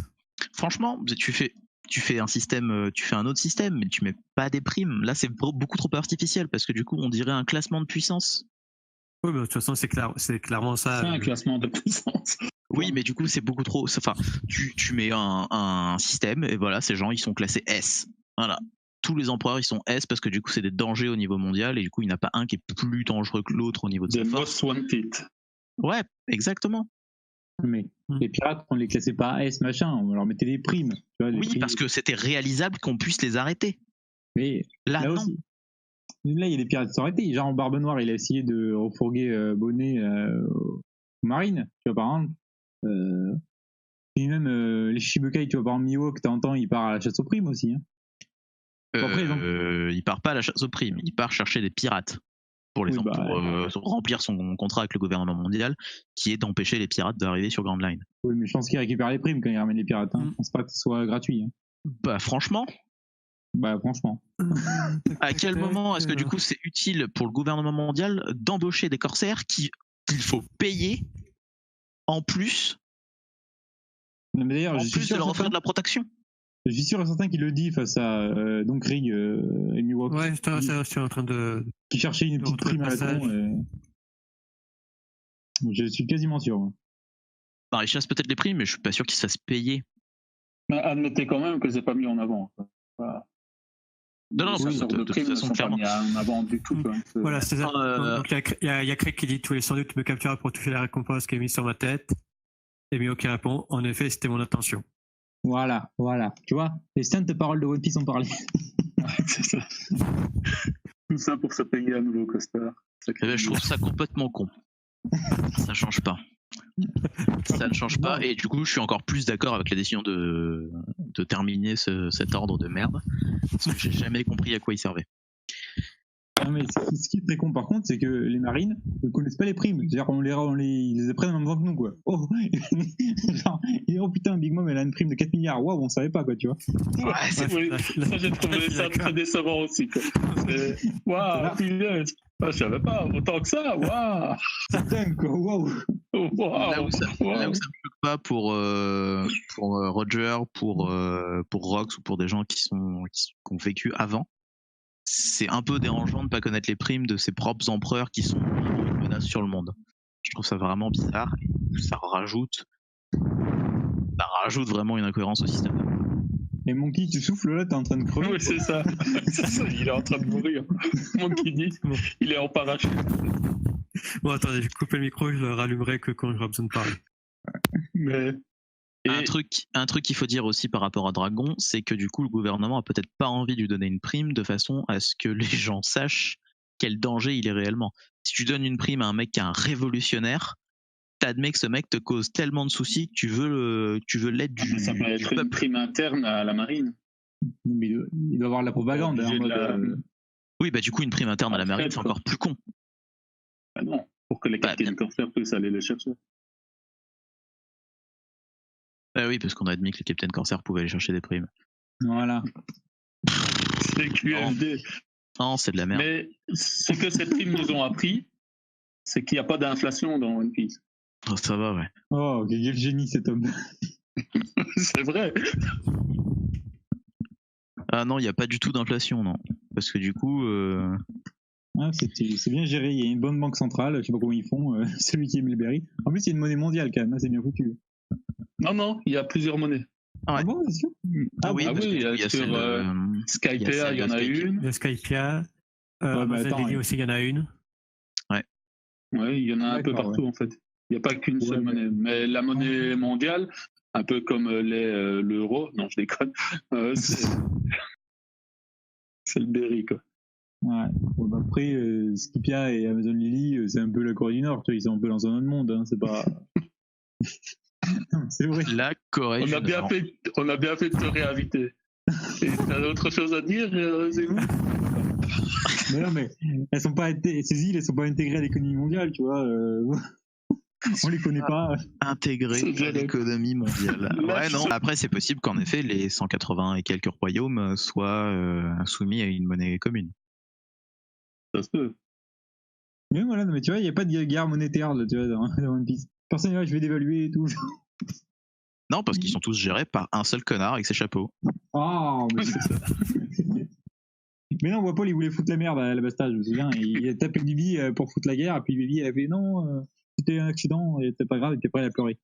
Franchement, tu fais un système, tu fais un autre système, mais tu mets pas des primes. Là, c'est beaucoup trop artificiel parce que du coup, on dirait un classement de puissance. Oui, mais de toute façon, c'est clairement ça. C'est un classement de puissance. Oui, mais du coup, c'est beaucoup trop. Enfin, tu mets un système et voilà, ces gens, ils sont classés S. Voilà. Tous les empereurs, ils sont S parce que du coup, c'est des dangers au niveau mondial et du coup, il n'y en a pas un qui est plus dangereux que l'autre au niveau de sa force. Most wanted. Ouais, exactement. Mais les pirates, on les classait pas S machin, on leur mettait des primes. Tu vois, primes. Parce que c'était réalisable qu'on puisse les arrêter. Mais là non. Aussi. Là, il y a des pirates qui sont arrêtés. Genre en Barbe Noire, il a essayé de refourguer Bonnet aux marines, tu vois, par exemple. Et même les Shichibukai, tu vois, par exemple, Mihawk, t'entends, il part à la chasse aux primes aussi. Hein. Après, il part pas à la chasse aux primes, il part chercher des pirates pour remplir son contrat avec le gouvernement mondial, qui est d'empêcher les pirates d'arriver sur Grand Line. Oui, mais je pense qu'il récupère les primes quand il ramène les pirates. Hein. Je pense pas que ce soit gratuit. Hein. Bah franchement, Bah franchement. À quel moment est-ce que du coup c'est utile pour le gouvernement mondial d'embaucher des corsaires qu'il faut payer en plus, Mais d'ailleurs, je suis de sûr leur et offrir certain- de la protection? je suis sûr et certain qu'il le dit face à donc Rig et Milwaukee, Ouais, je suis en train de. qui cherchait une petite retrouver prime le à la passage. con. Je suis quasiment sûr. moi. Enfin, ils chassent peut-être les prix, mais je suis pas sûr qu'ils se fassent payer. Mais admettez quand même que c'est pas mis en avant. Quoi. Voilà. Non, Les chasseurs de de toute primes ne façon, sont pas clairement. mis en avant du tout. Quoi. Voilà, c'est ça. Euh, Donc il y a Craig qui dit tous les 100 me capturera pour toucher la récompense qui est mise sur ma tête. Et Mio qui répond en effet, c'était mon intention. Voilà. Tu vois, les saintes paroles de One Piece ont parlé. C'est ça. Tout ça pour se payer à nouveau Costa. je trouve ça complètement con. Ça change pas. Ça ne change pas, et du coup je suis encore plus d'accord avec la décision de terminer cet ordre de merde, parce que j'ai jamais compris à quoi il servait. Non, mais ce qui est très con par contre, c'est que les marines ne connaissent pas les primes. C'est-à-dire ils les apprennent en même temps que nous, quoi. Oh, genre, oh putain, Big Mom elle a une prime de 4 milliards. Waouh, on savait pas, quoi, tu vois. Ouais, ça j'ai trouvé ça très décevant aussi. Quoi. Waouh, punaise. Je savais pas, autant que ça, waouh. C'est dingue, quoi, waouh. Là où ça me choque pas pour Roger, pour Rox ou pour des gens qui ont vécu avant, c'est un peu dérangeant de ne pas connaître les primes de ses propres empereurs qui sont une menace sur le monde. Je trouve ça vraiment bizarre, et ça rajoute vraiment une incohérence au système. Et Monkey, tu souffles là, t'es en train de crever. Oui, c'est ça. Il est en train de mourir. Monkey dit, il est en parachute. Bon, attendez, je coupe le micro, je le rallumerai que quand j'aurai besoin de parler. Mais... Un truc qu'il faut dire aussi par rapport à Dragon, c'est que du coup le gouvernement a peut-être pas envie de lui donner une prime de façon à ce que les gens sachent quel danger il est réellement. Si tu donnes une prime à un mec qui est un révolutionnaire, t'admets que ce mec te cause tellement de soucis que tu veux l'aide du ça peut être une prime interne à la marine. Mais il doit avoir de la propagande. Oui, bah du coup une prime interne à la marine, c'est encore plus con. Bah non, pour que les capitaines corsaires puissent aller les chercher. Oui, parce qu'on a admis que les capitaines corsaires pouvaient aller chercher des primes. Voilà. C'est QFD. Non, c'est de la merde. Mais ce que ces primes nous ont appris, c'est qu'il n'y a pas d'inflation dans One Piece. Oh, ça va, ouais. Oh, quel génie cet homme. C'est vrai. Ah non, il n'y a pas du tout d'inflation, non. Parce que du coup... Ah, c'est bien géré, il y a une bonne banque centrale, je sais pas comment ils font, celui qui est Milberry. En plus, il y a une monnaie mondiale quand même, c'est bien foutu. Non, il y a plusieurs monnaies. Ah bon, c'est sûr? Oui, il y a sur Skypea, il y en a une. Il y a Skypea. attends, aussi, il y en a une. Ouais, il y en a un peu partout en fait. Il n'y a pas qu'une seule monnaie. Mais la monnaie mondiale, un peu comme l'euro, non, je déconne, c'est le berry, quoi. Ouais. Bon, après, Skypea et Amazon Lily, c'est un peu la Corée du Nord, tu vois, ils sont un peu dans un autre monde, hein, c'est pas. C'est vrai. La Corée du Nord. On a bien fait de te réinviter. T'as autre chose à dire, c'est vous? Mais non, mais elles sont pas ces îles, elles sont pas intégrées à l'économie mondiale, tu vois. On les connaît pas. Intégrées à l'économie mondiale. Ouais, non. Après, c'est possible qu'en effet, les 180 et quelques royaumes soient soumis à une monnaie commune. Ça se peut. Mais voilà, mais tu vois, il n'y a pas de guerre monétaire là, tu vois, dans One Piece. Personne ne dit, je vais dévaluer et tout. Non, parce qu'ils sont tous gérés par un seul connard avec ses chapeaux. Oh, mais c'est ça. Mais non, Wapol, il voulait foutre la merde à la Bastard, je me souviens. Il a tapé Bibi pour foutre la guerre, et puis Bibi a fait non, c'était un accident, et c'était pas grave, et puis après il a pleuré.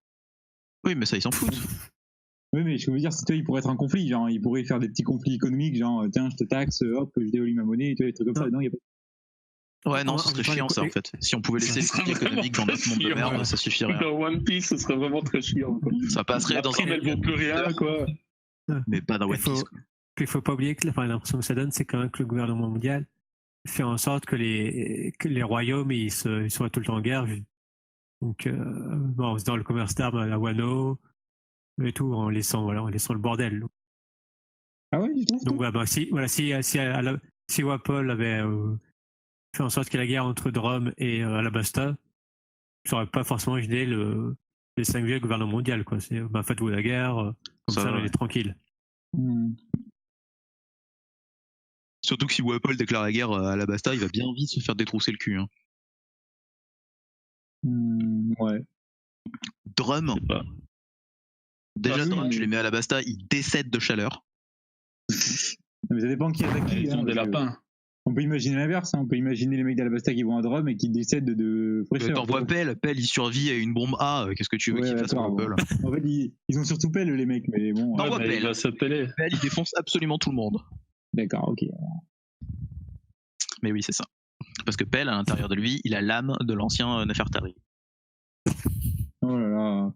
Oui, mais ça, ils s'en foutent. Oui, mais je veux dire, il pourrait être un conflit, genre, il pourrait faire des petits conflits économiques, genre, tiens, je te taxe, hop, je dévalue ma monnaie, et tout, des trucs comme ça. Non, il y a pas. Ouais, non, ce serait chiant ça en fait. Si on pouvait laisser le conflit économique dans notre monde de merde, ça suffirait. Dans One Piece, ce serait vraiment très chiant. Quoi. Ça passerait dans un. Elle vaut plus rien, quoi. Mais pas dans One Piece. Il faut pas oublier que l'impression que ça donne, c'est quand même que le gouvernement mondial fait en sorte que les royaumes ils soient tout le temps en guerre. Donc, dans le commerce d'armes à la Wano et tout, en laissant le bordel. Ah ouais, du tout. Donc, si Wapol avait fait en sorte qu'il y ait la guerre entre Drum et Alabasta, ça aurait pas forcément gêné les 5 vieux gouvernements mondial, quoi. C'est, faites-vous la guerre, comme ça, on est tranquille. Surtout que si Wapol déclare la guerre à la Basta, il va bien vite se faire détrousser le cul. Hein. Ouais. Drum. Déjà, Drum, tu les mets à la Basta, ils décèdent de chaleur. Mais ça dépend qui attaque qui. Ils ont des lapins. On peut imaginer l'inverse, hein. On peut imaginer les mecs d'Alabasta qui vont à Drum et qui décèdent de fraîcheur. T'envoies Pell, il survit à une bombe A, qu'est-ce que tu veux qu'il fasse pour Pell? En fait, ils ont surtout Pell, les mecs, mais bon. Il va se peller. Pell, il défonce absolument tout le monde. D'accord, ok. Mais oui, c'est ça. Parce que Pell, à l'intérieur de lui, il a l'âme de l'ancien Nefertari. Oh là là.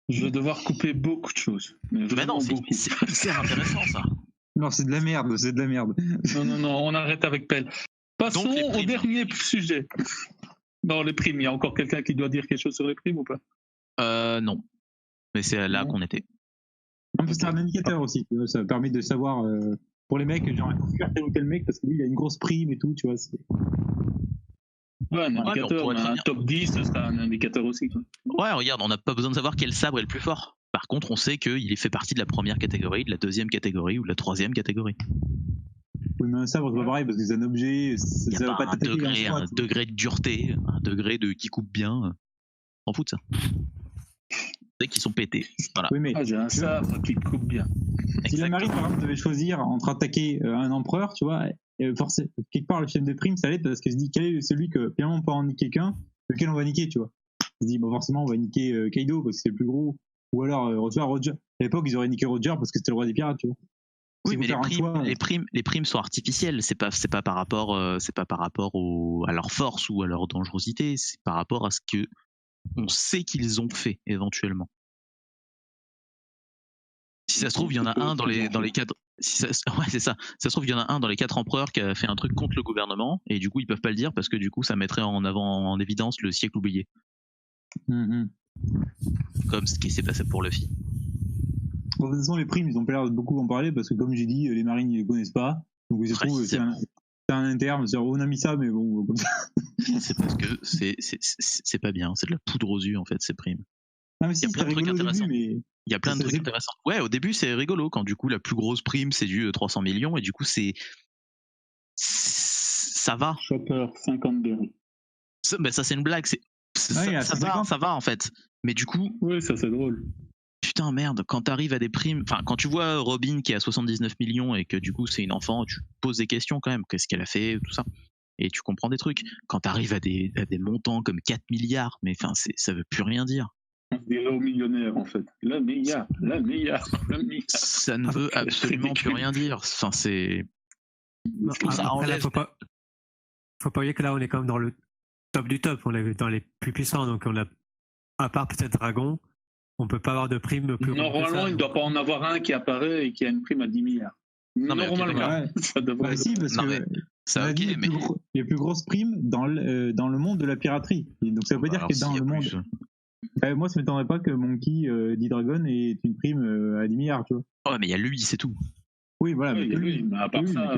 Je vais devoir couper beaucoup de choses. Mais non, c'est intéressant ça. Non, c'est de la merde, c'est de la merde. Non, on arrête avec Pell. Passons au dernier sujet. Non, les primes, il y a encore quelqu'un qui doit dire quelque chose sur les primes ou pas? Non. Mais c'est là qu'on était. Non, c'est un indicateur aussi. Ça permet de savoir, pour les mecs, genre, il faut faire tel ou tel mec parce que lui, il a une grosse prime et tout, tu vois. Ouais, un indicateur, un top 10, c'est un indicateur aussi. Quoi. Ouais, regarde, on n'a pas besoin de savoir quel sabre est le plus fort. Par contre, on sait qu'il fait partie de la première catégorie, de la deuxième catégorie ou de la troisième catégorie. Oui, mais un sabre, c'est pas pareil parce que c'est un objet. Il y a pas un degré de dureté, un degré de qui coupe bien. On s'en fout de ça. C'est qu'ils sont pétés. Voilà. Oui, mais j'ai un sabre qui coupe bien. Si la marine, par exemple, devait choisir entre attaquer un empereur, tu vois, forcément, quelque part, le système de prime, ça l'aide parce qu'il se dit quel est celui que finalement on peut en niquer qu'un, lequel on va niquer, tu vois. Il se dit, bon, forcément, on va niquer Kaido parce que c'est le plus gros. Ou alors, tu vois, Roger. À l'époque, ils auraient niqué Roger parce que c'était le roi des pirates, tu vois. Oui, mais les primes sont artificielles. C'est pas par rapport, à leur force ou à leur dangerosité. C'est par rapport à ce que on sait qu'ils ont fait éventuellement. Si ça se trouve, il y en a un dans les quatre. Ouais, c'est ça. Si ça se trouve, il y en a un dans les 4 empereurs qui a fait un truc contre le gouvernement et du coup, ils peuvent pas le dire parce que du coup, ça mettrait en évidence le siècle oublié. Comme ce qui s'est passé pour Luffy. Bon, de toute façon, les primes, ils ont pas l'air de beaucoup en parler parce que, comme j'ai dit, les marines, ils les connaissent pas. Donc, ils se trouvent, c'est un interne. On a mis ça, mais bon, comme ça. C'est parce que c'est pas bien. C'est de la poudre aux yeux, en fait, ces primes. Non, mais si, il y a plein de trucs intéressants. Il y a plein de trucs intéressants. Ouais, au début, c'est rigolo quand, du coup, la plus grosse prime, c'est du 300 millions et du coup, ça va. Chopper, 50 berries. Ça, c'est une blague. Ça va, en fait. Mais du coup. Oui, ça, c'est drôle. Putain, merde, quand t'arrives à des primes, enfin, quand tu vois Robin qui est à 79 millions et que du coup c'est une enfant, tu te poses des questions quand même, qu'est-ce qu'elle a fait, tout ça, et tu comprends des trucs. Quand t'arrives à des montants comme 4 milliards, mais enfin, ça veut plus rien dire. On dirait aux millionnaires en fait. La milliard. Ça ne veut absolument plus rien dire. Enfin, c'est. Ça enlève. Faut pas oublier que là, on est quand même dans le top du top, on est dans les plus puissants, donc on a, à part peut-être Dragon, on peut pas avoir de prime plus. Normalement, il ne doit pas en avoir un qui apparaît et qui a une prime à 10 milliards. Non, normalement, ça devrait être. Si, parce que ça, okay, mais... les plus grosses primes dans le monde de la piraterie. Et donc ça veut pas dire que dans le monde. Moi, ça m'étonnerait pas que Monkey D-Dragon ait une prime à 10 milliards, tu vois. Ouais, mais il y a lui, c'est tout. Oui, voilà. Oui, mais lui, mais à part ça.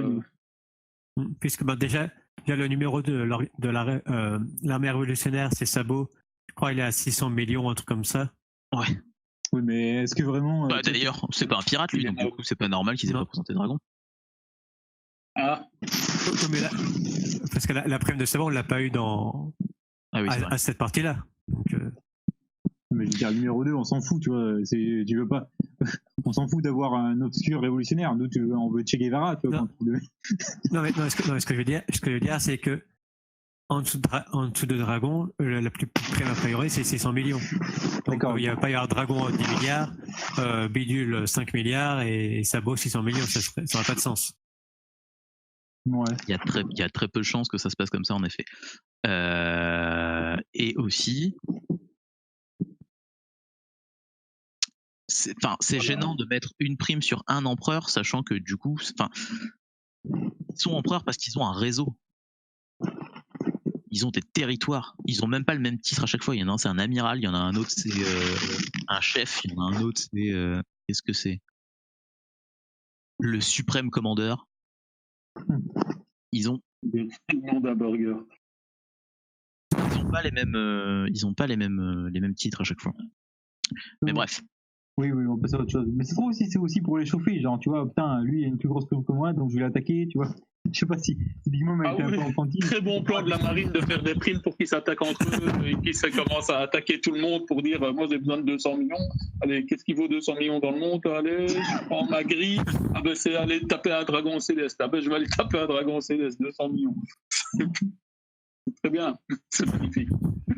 Puisque déjà, le numéro 2 de l'armée révolutionnaire, c'est Sabo. Je crois qu'il est à 600 millions, un truc comme ça. Ouais. Oui, mais est-ce que vraiment. D'ailleurs, c'est pas un pirate, lui, donc du coup, c'est pas normal qu'ils aient pas présenté Dragon. Ah. Parce que la prime de Sabo, on l'a pas eu à cette partie-là. Donc, Mais je veux dire, le numéro 2, on s'en fout, tu vois. Tu veux pas. On s'en fout d'avoir un obscur révolutionnaire. Nous, on veut Che Guevara, tu vois. Ce que je veux dire, c'est que en dessous de Dragon, la plus prime a priori, c'est 600 millions. Donc il va pas y avoir Dragon 10 milliards, Bidule 5 milliards et Sabo 600 millions. Ça n'a pas de sens. Ouais. Il y a très peu de chances que ça se passe comme ça, en effet. Et aussi, c'est gênant de mettre une prime sur un empereur, sachant que du coup, ils sont empereurs parce qu'ils ont un réseau. Ils ont des territoires. Ils ont même pas le même titre à chaque fois. Il y en a un, c'est un amiral. Il y en a un autre, c'est un chef. Il y en a un autre, c'est qu'est-ce que c'est ? Le suprême commandeur. Ils ont le nom d'un burger. Ils ont pas les mêmes titres à chaque fois. Mais bref. Oui, on peut passer à autre chose. Mais c'est trop aussi, c'est aussi pour les chauffer. Genre, tu vois, putain, lui, il a une plus grosse prime que moi, donc je vais l'attaquer, tu vois. Je sais pas si Big Mom a été un peu enfantine. Très bon plan de la marine de faire des primes pour qu'ils s'attaquent entre eux et qu'ils commencent à attaquer tout le monde pour dire moi j'ai besoin de 200 millions. Allez, qu'est-ce qu'il vaut 200 millions dans le monde? Allez, je prends ma grille. Ah ben c'est aller taper un dragon céleste. Ah ben je vais aller taper un dragon céleste, 200 millions. C'est très bien, c'est magnifique.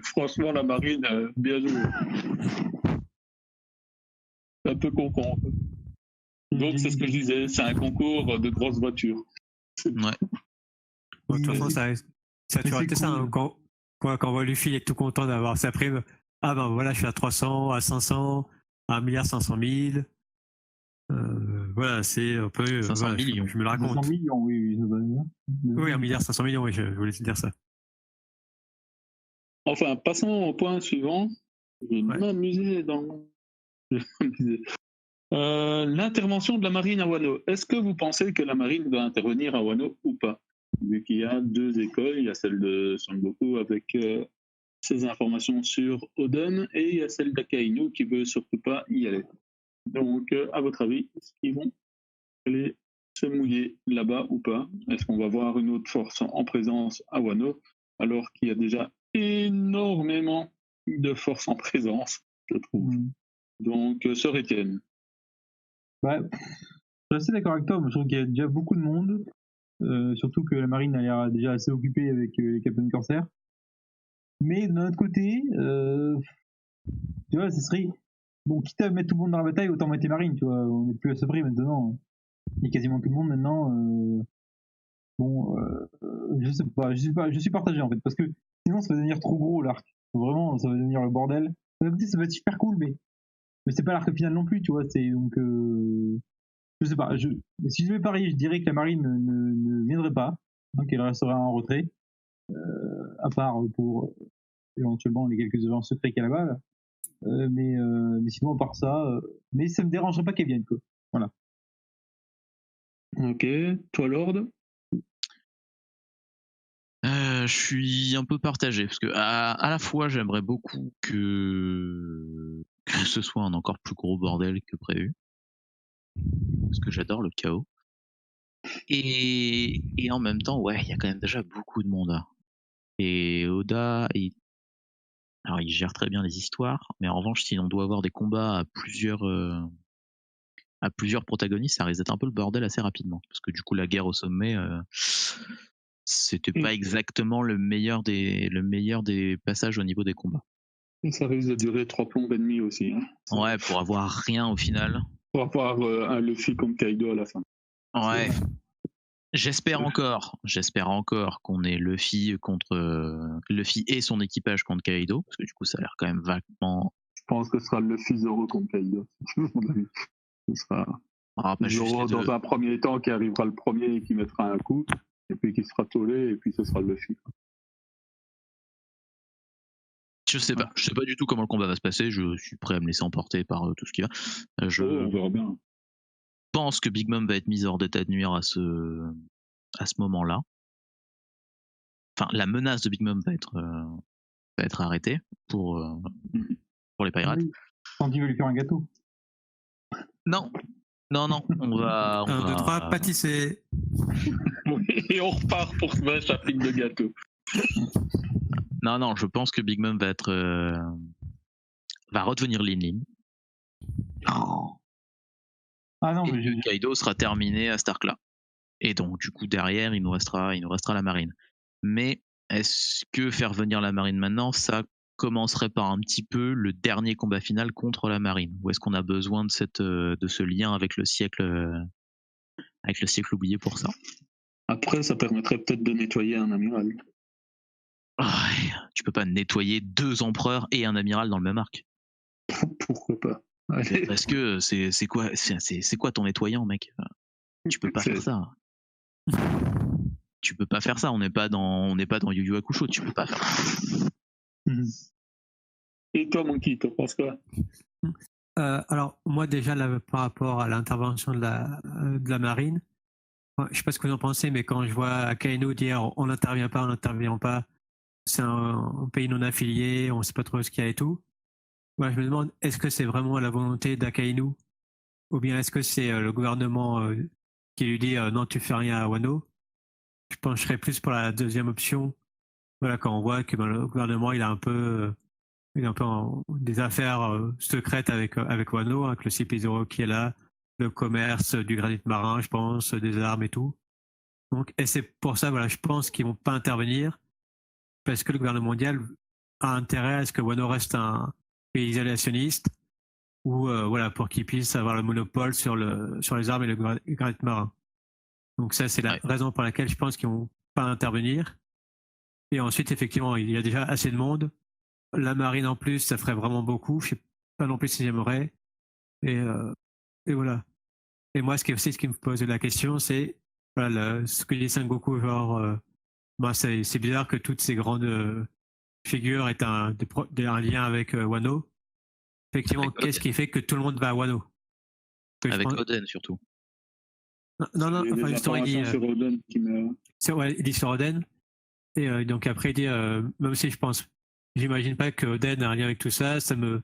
Franchement, la marine, bien joué. C'est un peu con. Donc c'est ce que je disais, c'est un concours de grosses voitures. Ouais. Bon, de toute façon, ça a toujours été ça. cool. Hein. Quand on voit Luffy, il est tout content d'avoir sa prime. Ah ben voilà, je suis à 300, à 500, à 1,5 milliard. Voilà, c'est un peu. 500 voilà, millions. Je me le raconte. 500 millions, oui, ça va bien. Oui, 1,5 milliard, oui, je voulais te dire ça. Enfin, passons au point suivant. Je vais Ouais. m'amuser dans l'intervention de la marine à Wano. Est-ce que vous pensez que la marine doit intervenir à Wano ou pas? Vu qu'il y a deux écoles, il y a celle de Son Goku avec ses informations sur Oden et il y a celle d'Akainu qui veut surtout pas y aller. Donc, à votre avis, est-ce qu'ils vont aller se mouiller là-bas ou pas? Est-ce qu'on va voir une autre force en présence à Wano alors qu'il y a déjà énormément de forces en présence, je trouve. Donc, Sœur Étienne. Ouais, je suis assez d'accord avec toi. Moi, je trouve qu'il y a déjà beaucoup de monde. Surtout que la marine a l'air déjà assez occupée avec les Captain Corsair. Mais d'un autre côté, tu vois, ce serait. Bon, quitte à mettre tout le monde dans la bataille, autant mettre les marines, tu vois. On n'est plus à ce prix maintenant. Il y a quasiment tout le monde maintenant. Bon, je sais pas, je suis partagé en fait, parce que sinon ça va devenir trop gros l'arc. Vraiment, ça va devenir le bordel. D'un côté, ça va être super cool, mais c'est pas l'arc final non plus, tu vois. C'est donc, je sais pas. Si je vais parier, je dirais que la marine ne viendrait pas, donc elle restera en retrait, à part pour éventuellement les quelques agents secrets qu'il y a là-bas. Là. Mais sinon, à part ça, mais ça me dérangerait pas qu'elle vienne, quoi. Voilà. Ok, toi Lord? Je suis un peu partagé parce que à la fois j'aimerais beaucoup que ce soit un encore plus gros bordel que prévu parce que j'adore le chaos et en même temps ouais il y a quand même déjà beaucoup de monde là. Et Oda alors il gère très bien les histoires mais en revanche si on doit avoir des combats à plusieurs protagonistes ça risque d'être un peu le bordel assez rapidement parce que du coup la guerre au sommet c'était pas exactement le meilleur des passages au niveau des combats. Et ça risque de durer 3 plombes et demi aussi. Hein. Ouais, pour avoir rien au final. Pour avoir un Luffy contre Kaido à la fin. Ouais. J'espère encore qu'on ait Luffy contre Luffy et son équipage contre Kaido, parce que du coup ça a l'air quand même vaguement. Je pense que ce sera Luffy Zoro contre Kaido. Ce sera Zoro dans un premier temps qui arrivera le premier et qui mettra un coup, et puis qui sera tollé, et puis ce sera Luffy. Je sais pas du tout comment le combat va se passer. Je suis prêt à me laisser emporter par tout ce qui va. On verra bien. Je pense que Big Mom va être mise hors d'état de nuire à ce moment-là. Enfin, la menace de Big Mom va être arrêtée pour les pirates. Oui. Sandy veut lui faire un gâteau. Non, on va. 1, 2, 3, pâtisser. Et on repart pour 20 chapitres de gâteau. Non, je pense que Big Mom va redevenir Lin Lin. Ah non, et Kaido sera terminé à cet arc-là. Et donc, du coup, derrière, il nous restera la marine. Mais est-ce que faire venir la marine maintenant, ça commencerait par un petit peu le dernier combat final contre la marine? Ou est-ce qu'on a besoin de ce lien avec le siècle oublié pour ça? Après, ça permettrait peut-être de nettoyer un amiral. Ouais, tu peux pas nettoyer 2 empereurs et un amiral dans le même arc. Pourquoi pas? Allez. Parce que c'est quoi ton nettoyant, mec? Tu peux pas faire ça. Tu peux pas faire ça. On n'est pas dans Yu Yu Hakusho. Tu peux pas faire ça. Et toi, Monkey, t'en penses quoi? Alors moi déjà là, par rapport à l'intervention de la marine, je sais pas ce que vous en pensez, mais quand je vois Akainu dire on n'intervient pas, c'est un pays non affilié, on sait pas trop ce qu'il y a et tout. Moi, je me demande, est-ce que c'est vraiment la volonté d'Akainu ou bien est-ce que c'est le gouvernement qui lui dit non, tu fais rien à Wano? Je pencherais plus pour la deuxième option. Voilà, quand on voit que le gouvernement il a un peu des affaires secrètes avec Wano, avec le CP0 qui est là, le commerce du granit marin, je pense, des armes et tout. Donc, et c'est pour ça, voilà, je pense qu'ils vont pas intervenir parce que le gouvernement mondial a intérêt à ce que Wano reste un pays isolationniste ou voilà pour qu'il puisse avoir le monopole sur les armes et le granit marin. Donc ça, c'est la raison pour laquelle je pense qu'ils vont pas intervenir. Et ensuite, effectivement, il y a déjà assez de monde. La marine en plus, ça ferait vraiment beaucoup. Je sais pas non plus si j'aimerais. Et voilà. Et moi, ce qui me pose la question, c'est voilà, ce que dit Sengoku, genre, c'est bizarre que toutes ces grandes figures aient un lien avec Wano. Effectivement, qu'est-ce qui fait que tout le monde va à Wano? Avec Oden surtout. Non, enfin, justement, il dit. Sur Oden il dit sur Oden. Et donc après, il dit, même si j'imagine pas que Oden a un lien avec tout ça, ça me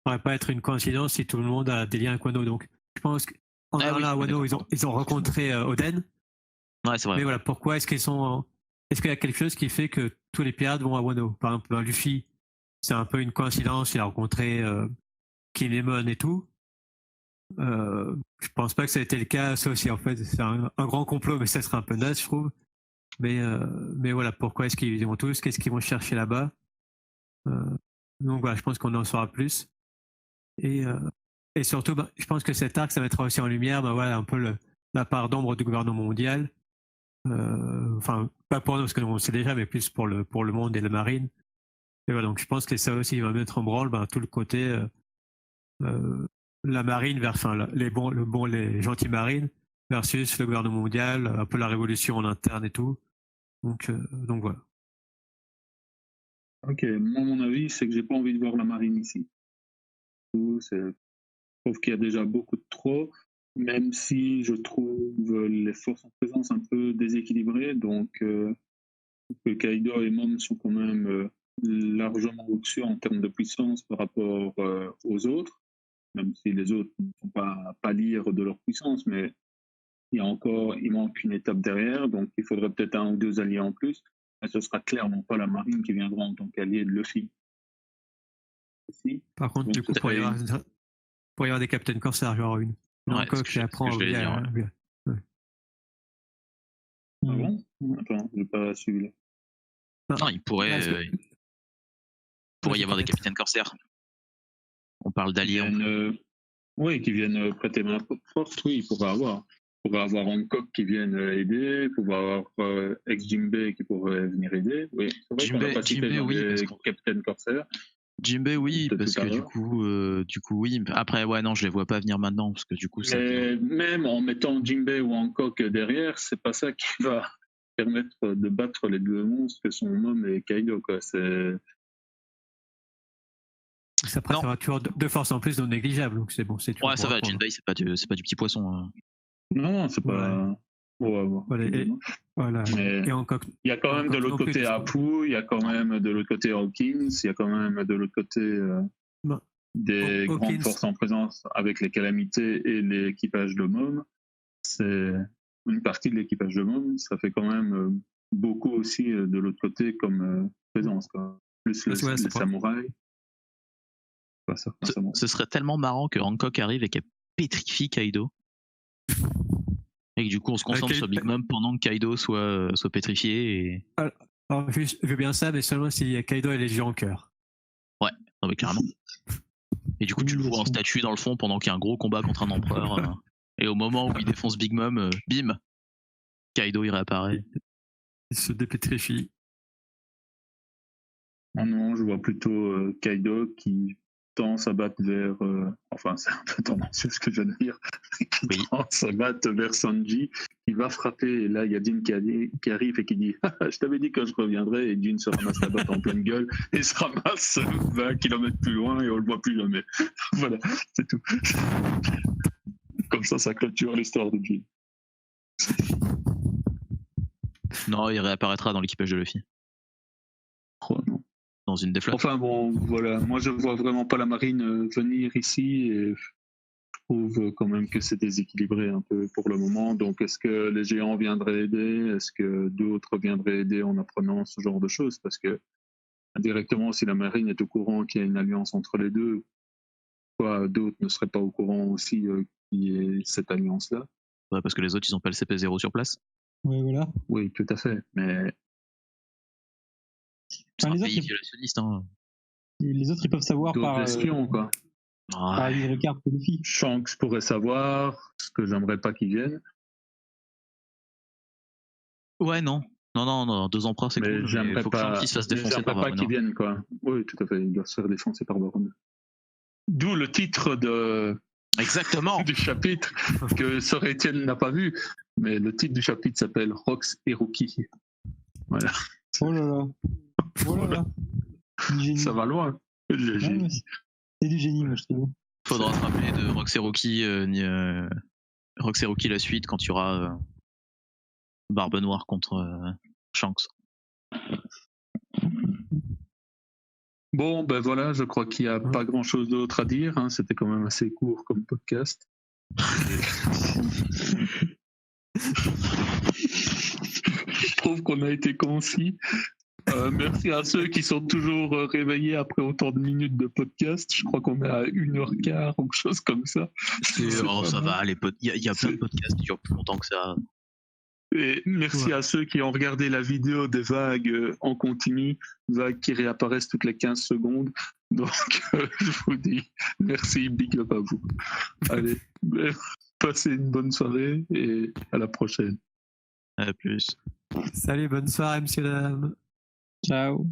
paraît pas être une coïncidence si tout le monde a des liens avec Wano. Donc je pense qu'en allant là à Wano, ils ont rencontré Oden. Ouais, c'est vrai. Mais voilà, pourquoi est-ce qu'il y a quelque chose qui fait que tous les pirates vont à Wano? Par exemple, Luffy, c'est un peu une coïncidence, il a rencontré Kinemon et tout. Je pense pas que ça ait été le cas, ça aussi en fait, c'est un grand complot, mais ça serait un peu naze, je trouve. Mais voilà, pourquoi est-ce qu'ils y vont tous? Qu'est-ce qu'ils vont chercher là-bas? Donc voilà, je pense qu'on en saura plus. Et surtout, je pense que cet arc, ça mettra aussi en lumière voilà, un peu la part d'ombre du gouvernement mondial. Enfin, pas pour nous, parce que on le sait déjà, mais plus pour le monde et la marine. Et voilà, donc je pense que ça aussi va mettre en branle tout le côté la marine vers les gentils marines versus le gouvernement mondial, un peu la révolution en interne et tout. Donc voilà. Ok, moi mon avis c'est que j'ai pas envie de voir la marine ici. Je trouve qu'il y a déjà beaucoup de trop, même si je trouve les forces en présence un peu déséquilibrées, donc Kaido et Mom sont quand même largement au-dessus en termes de puissance par rapport aux autres, même si les autres ne sont pas lire de leur puissance, mais il manque une étape derrière, donc il faudrait peut-être 1 ou 2 alliés en plus, mais ce sera clairement pas la marine qui viendra en tant qu'allié de Luffy. Par contre, donc, du coup, pour y avoir des Captain Corsair, genre une Hancock qui apprend bien. Ah bon? Attends, j'ai pas suivi là. Non, il pourrait y avoir des Capitaines Corsair. On parle d'alliés. Oui, qui viennent prêter main forte, oui, il pourrait avoir. Il pourrait avoir Hancock qui vienne aider, il pourrait avoir ex-Jinbei qui pourrait venir aider. Oui, c'est vrai qu'on n'a pas cité les Captain Corsair. Jinbei, oui, parce que du coup, oui. Après, ouais, non, je les vois pas venir maintenant, parce que du coup, mais même en mettant Jinbei ou Hancock derrière, c'est pas ça qui va permettre de battre les deux monstres que sont Mom et Kaido, quoi. Ça sera toujours deux forces en plus non négligeables, donc c'est bon. Ouais, ça va, Jinbei, c'est pas du petit poisson. Non, c'est pas. Voilà, Mais il y a quand même de l'autre côté Apu, il y a quand même de l'autre côté Hawkins, il y a quand même de l'autre côté des grandes forces en présence avec les calamités et l'équipage de Mom. C'est une partie de l'équipage de Mom, ça fait quand même beaucoup aussi de l'autre côté comme présence, quoi. Plus les samouraïs. Ce serait tellement marrant que Hancock arrive et qu'elle pétrifie Kaido. Et que du coup on se concentre sur Big Mom pendant que Kaido soit pétrifié. Alors, je veux bien ça, mais seulement si Kaido est léger en cœur. Ouais, non mais clairement. Et du coup tu le vois en statue dans le fond pendant qu'il y a un gros combat contre un empereur. Et au moment où il défonce Big Mom, bim, Kaido il réapparaît. Il se dépétrifie. Non, je vois plutôt Kaido qui tend à battre vers... enfin, c'est un peu tendancieux ce que je viens de dire. Qui tend à battre vers Sanji, qui va frapper. Et là, il y a Jin qui arrive et qui dit « Je t'avais dit que je reviendrai. » Et Jin se ramasse la batte en pleine gueule et se ramasse 20 km plus loin et on le voit plus jamais. Voilà, c'est tout. Comme ça clôture l'histoire de Jin. Non, il réapparaîtra dans l'équipage de Luffy. Oh non. dans une des flottes. Enfin bon, voilà, moi je vois vraiment pas la marine venir ici et je trouve quand même que c'est déséquilibré un peu pour le moment. Donc est-ce que les géants viendraient aider? Est-ce que d'autres viendraient aider en apprenant ce genre de choses? Parce que indirectement, si la marine est au courant qu'il y a une alliance entre les deux, pourquoi d'autres ne seraient pas au courant aussi qu'il y ait cette alliance-là? Ouais, parce que les autres, ils ont pas le CP0 sur place. Ouais, voilà. Oui, tout à fait, mais C'est Enfin, un les pays autres, violationniste. Hein. les autres, ils peuvent savoir d'autres par espions, quoi. Ouais. Hydrocard que Luffy. Shanks pourrait savoir, ce que j'aimerais pas qu'il vienne, Ouais, non. Non, 2 empereurs, c'est mais cool. Mais j'aimerais faut que Shanks pas, se fasse mais défoncer j'aimerais par pas qu'il Varuna. vienne, quoi. Oui, tout à fait, il doit se faire défoncer par Varuna. D'où le titre Exactement. du chapitre que Sir Etienne n'a pas vu, mais le titre du chapitre s'appelle Rox et Rookie. Voilà, Oh là là. Oh là là. Du génie. ça va loin. Ouais, mais c'est du génie, moi, je trouve. Faudra se rappeler de Rox et Rocky, Rox et Rocky la suite quand il y aura Barbe Noire contre Shanks. Bon, ben voilà, je crois qu'il n'y a pas grand-chose d'autre à dire. Hein. C'était quand même assez court comme podcast. Je trouve qu'on a été concis. Merci à ceux qui sont toujours réveillés après autant de minutes de podcast. Je crois qu'on est à 1h15 ou quelque chose comme ça. Ça va, il y a plein de podcasts qui durent plus longtemps que ça. Et merci à ceux qui ont regardé la vidéo des vagues en continu, vagues qui réapparaissent toutes les 15 secondes. Donc, je vous dis merci, big up à vous. Allez, passez une bonne soirée et à la prochaine. À plus. Salut, bonne soirée, monsieur, dames. Ciao.